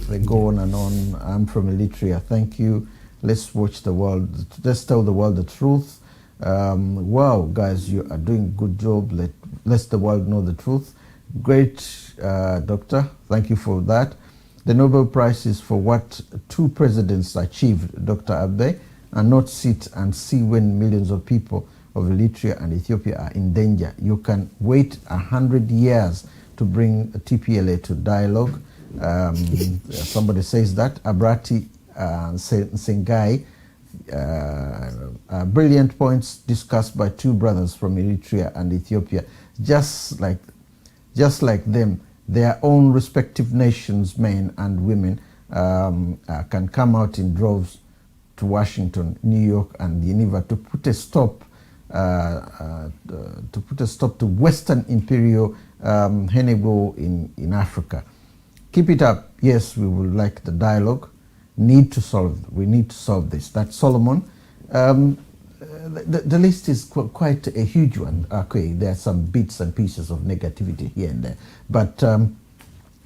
they go on and on. I'm from Eritrea. Thank you. Let's watch the world. Let's tell the world the truth. Wow, guys, you are doing a good job. Let the world know the truth. Great, doctor. Thank you for that. The Nobel Prize is for what 2 presidents achieved, Dr. Abe, and not sit and see when millions of people of Eritrea and Ethiopia are in danger. You can wait 100 years to bring TPLA to dialogue. Somebody says that. Abrati Sengai, brilliant points discussed by 2 brothers from Eritrea and Ethiopia. Just like them, their own respective nations, men and women, can come out in droves to Washington, New York, and Geneva to put a stop to Western imperial Henego in Africa. Keep it up. Yes, we would like the dialogue. We need to solve this. That's Solomon. The list is quite a huge one. Okay, there are some bits and pieces of negativity here and there, but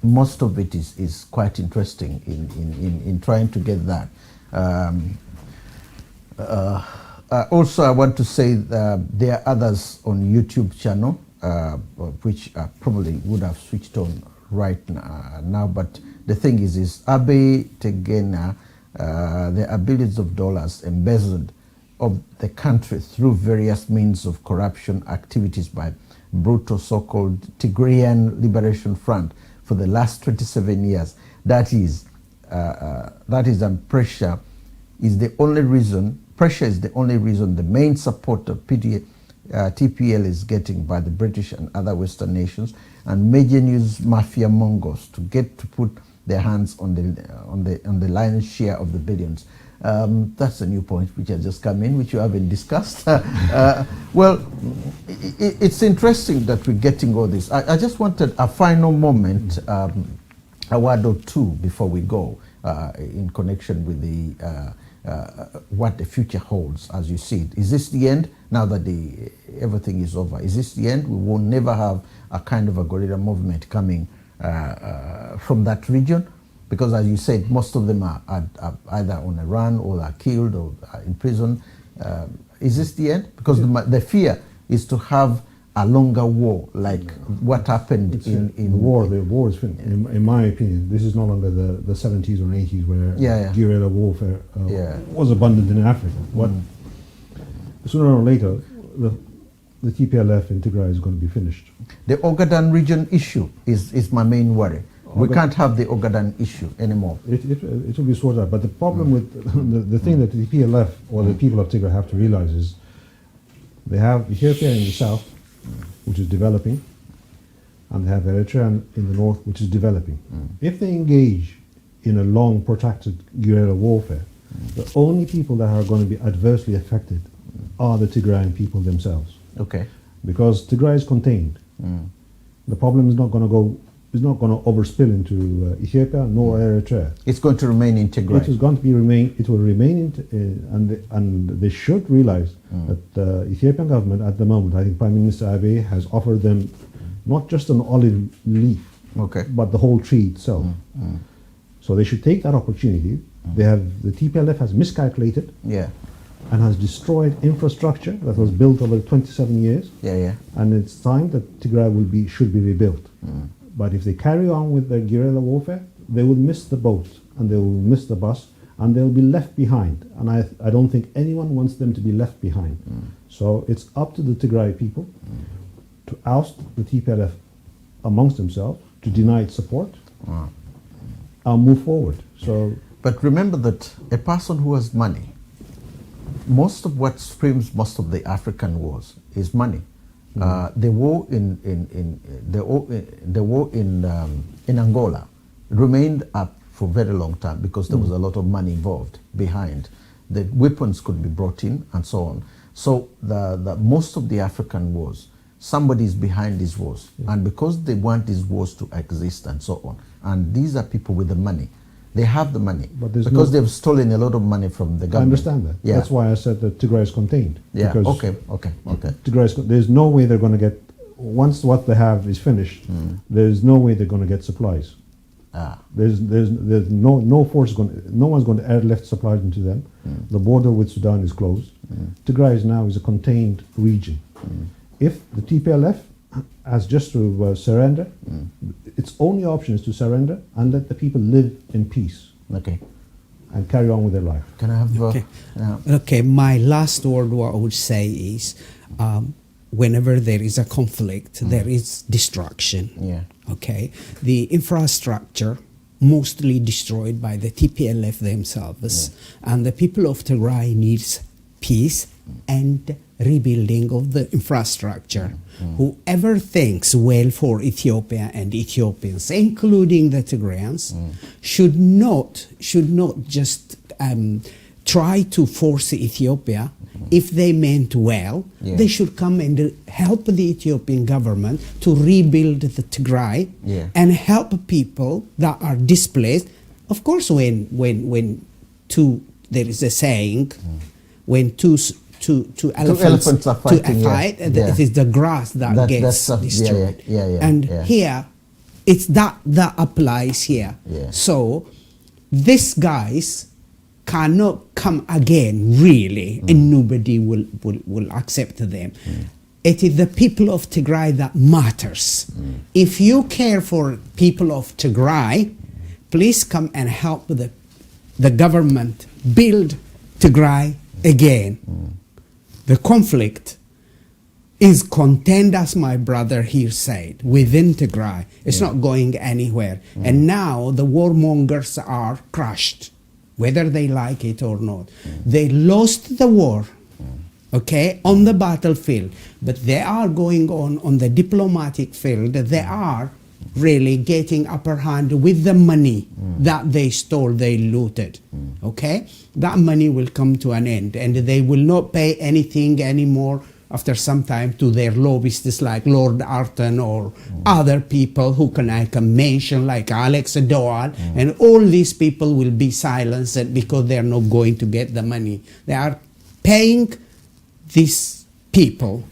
most of it is quite interesting in trying to get that. Also, I want to say there are others on YouTube channel which probably would have switched on right now, but the thing is Abe Tegena, there are billions of dollars embezzled of the country through various means of corruption activities by brutal so-called Tigrayan Liberation Front for the last 27 years. That is, pressure is the only reason. Pressure is the only reason the main support of TPL is getting by the British and other Western nations and major news mafia mongos to put their hands on the lion's share of the billions. That's a new point which has just come in, which you haven't discussed. Well, it's interesting that we're getting all this. I just wanted a final moment, a word or two before we go, in connection with the what the future holds as you see it. Is this the end now that everything is over? Is this the end? We will never have a kind of a guerrilla movement coming from that region? Because as you said, most of them are either on a run or are killed or are in prison. Is this the end? Because the fear is to have a longer war, like what happened in the war. The war is finished. In my opinion, this is no longer the 70s or 80s where guerrilla warfare was abundant in Africa. Sooner or later, the TPLF in Tigray is going to be finished. The Ogaden region issue is my main worry. We can't have the Ogaden issue anymore. It will be sorted out. But the problem with the thing that the TPLF or the people of Tigray have to realize is they have Ethiopia in the south, which is developing, and they have Eritrea in the north, which is developing. If they engage in a long, protracted guerrilla warfare, the only people that are going to be adversely affected are the Tigrayan people themselves. Okay. Because Tigray is contained. The problem is not going to overspill into Ethiopia nor Eritrea. It's going to remain in Tigray. It is going to remain. It will remain and they should realize that the Ethiopian government at the moment, I think Prime Minister Abiy has offered them not just an olive leaf, but the whole tree itself. So they should take that opportunity. The TPLF has miscalculated. And has destroyed infrastructure that was built over 27 years. And it's time that Tigray should be rebuilt. But if they carry on with their guerrilla warfare, they will miss the boat and they will miss the bus and they'll be left behind. And I don't think anyone wants them to be left behind. So it's up to the Tigray people to oust the TPLF amongst themselves, to deny its support, and move forward. But remember that a person who has money, most of what screams most of the African wars is money. The war in Angola remained up for a very long time because there was a lot of money involved behind. The weapons could be brought in and so on. So the most of the African wars, somebody is behind these wars, and because they want these wars to exist and so on, and these are people with the money. They have the money because they've stolen a lot of money from the government. I understand that. Yeah. That's why I said that Tigray is contained. Yeah. Okay. Tigray is, there's no way they're going to get, once what they have is finished, there's no way they're going to get supplies. There's no force going, no one's going to airlift supplies into them. The border with Sudan is closed. Tigray now is a contained region. If the TPLF has just to surrender, its only option is to surrender and let the people live in peace. Okay. And carry on with their life. Can I have? Okay. My last word, what I would say is, whenever there is a conflict, there is destruction. Yeah. Okay. The infrastructure mostly destroyed by the TPLF themselves, and the people of Tigray needs peace and rebuilding of the infrastructure. Whoever thinks well for Ethiopia and Ethiopians, including the Tigrayans, should not just try to force Ethiopia. If they meant well, they should come and help the Ethiopian government to rebuild the Tigray and help people that are displaced. Of course, when there is a saying, when two elephants are fighting, it is the grass that gets destroyed. And here, it's that applies here. So these guys cannot come again, really, and nobody will accept them. It is the people of Tigray that matters. If you care for people of Tigray, please come and help the government build Tigray again. The conflict is contained, as my brother here said, within Tigray. It's not going anywhere. And now the warmongers are crushed, whether they like it or not. They lost the war, okay, on the battlefield, but they are going on the diplomatic field. They are really getting upper hand with the money that they stole, they looted, okay? That money will come to an end, and they will not pay anything anymore after some time to their lobbyists like Lord Arton or other people who I can mention, like Alex Doal, and all these people will be silenced because they are not going to get the money. They are paying these people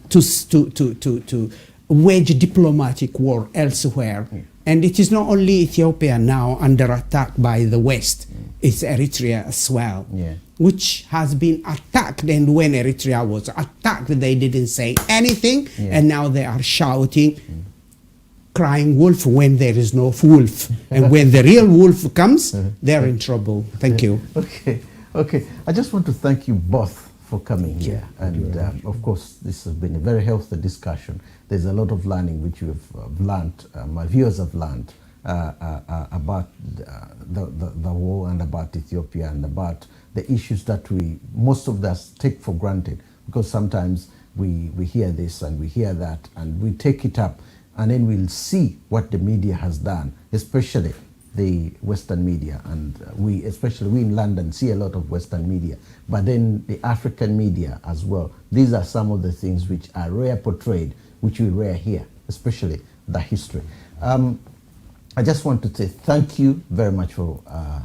to wage diplomatic war elsewhere. And it is not only Ethiopia now under attack by the West, it's Eritrea as well, which has been attacked. And when Eritrea was attacked, they didn't say anything, and now they are shouting, crying wolf when there is no wolf. And when the real wolf comes, they're in trouble. Thank you. Okay. I just want to thank you both for coming here. And of course, this has been a very healthy discussion. There's a lot of learning which you've learned, my viewers have learned about the war and about Ethiopia and about the issues that most of us take for granted, because sometimes we hear this and we hear that and we take it up, and then we'll see what the media has done, especially the Western media, and especially we in London see a lot of Western media, but then the African media as well. These are some of the things which are rare portrayed, which we rare here, especially the history. I just want to say thank you very much for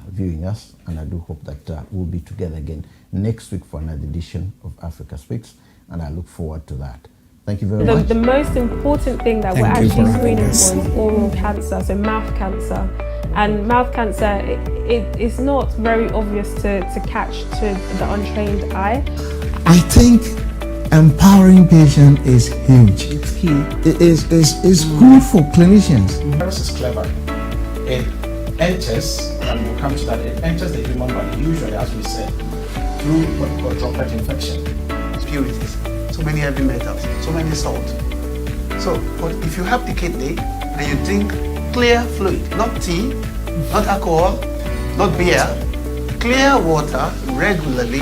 viewing us, and I do hope that we'll be together again next week for another edition of Africa Speaks, and I look forward to that. Thank you very much. The most important thing that we're actually screening for is oral cancer, so mouth cancer. And mouth cancer, it's not very obvious to catch to the untrained eye. I think empowering patients is huge. It's key. It's good for clinicians. The virus is clever. It enters, and we'll come to that, it enters the human body, usually, as we said, through what we call droplet infection. Impurities, so many heavy metals, so many salt. So, but if you have the kidney, and you drink clear fluid, not tea, not alcohol, not beer, clear water regularly,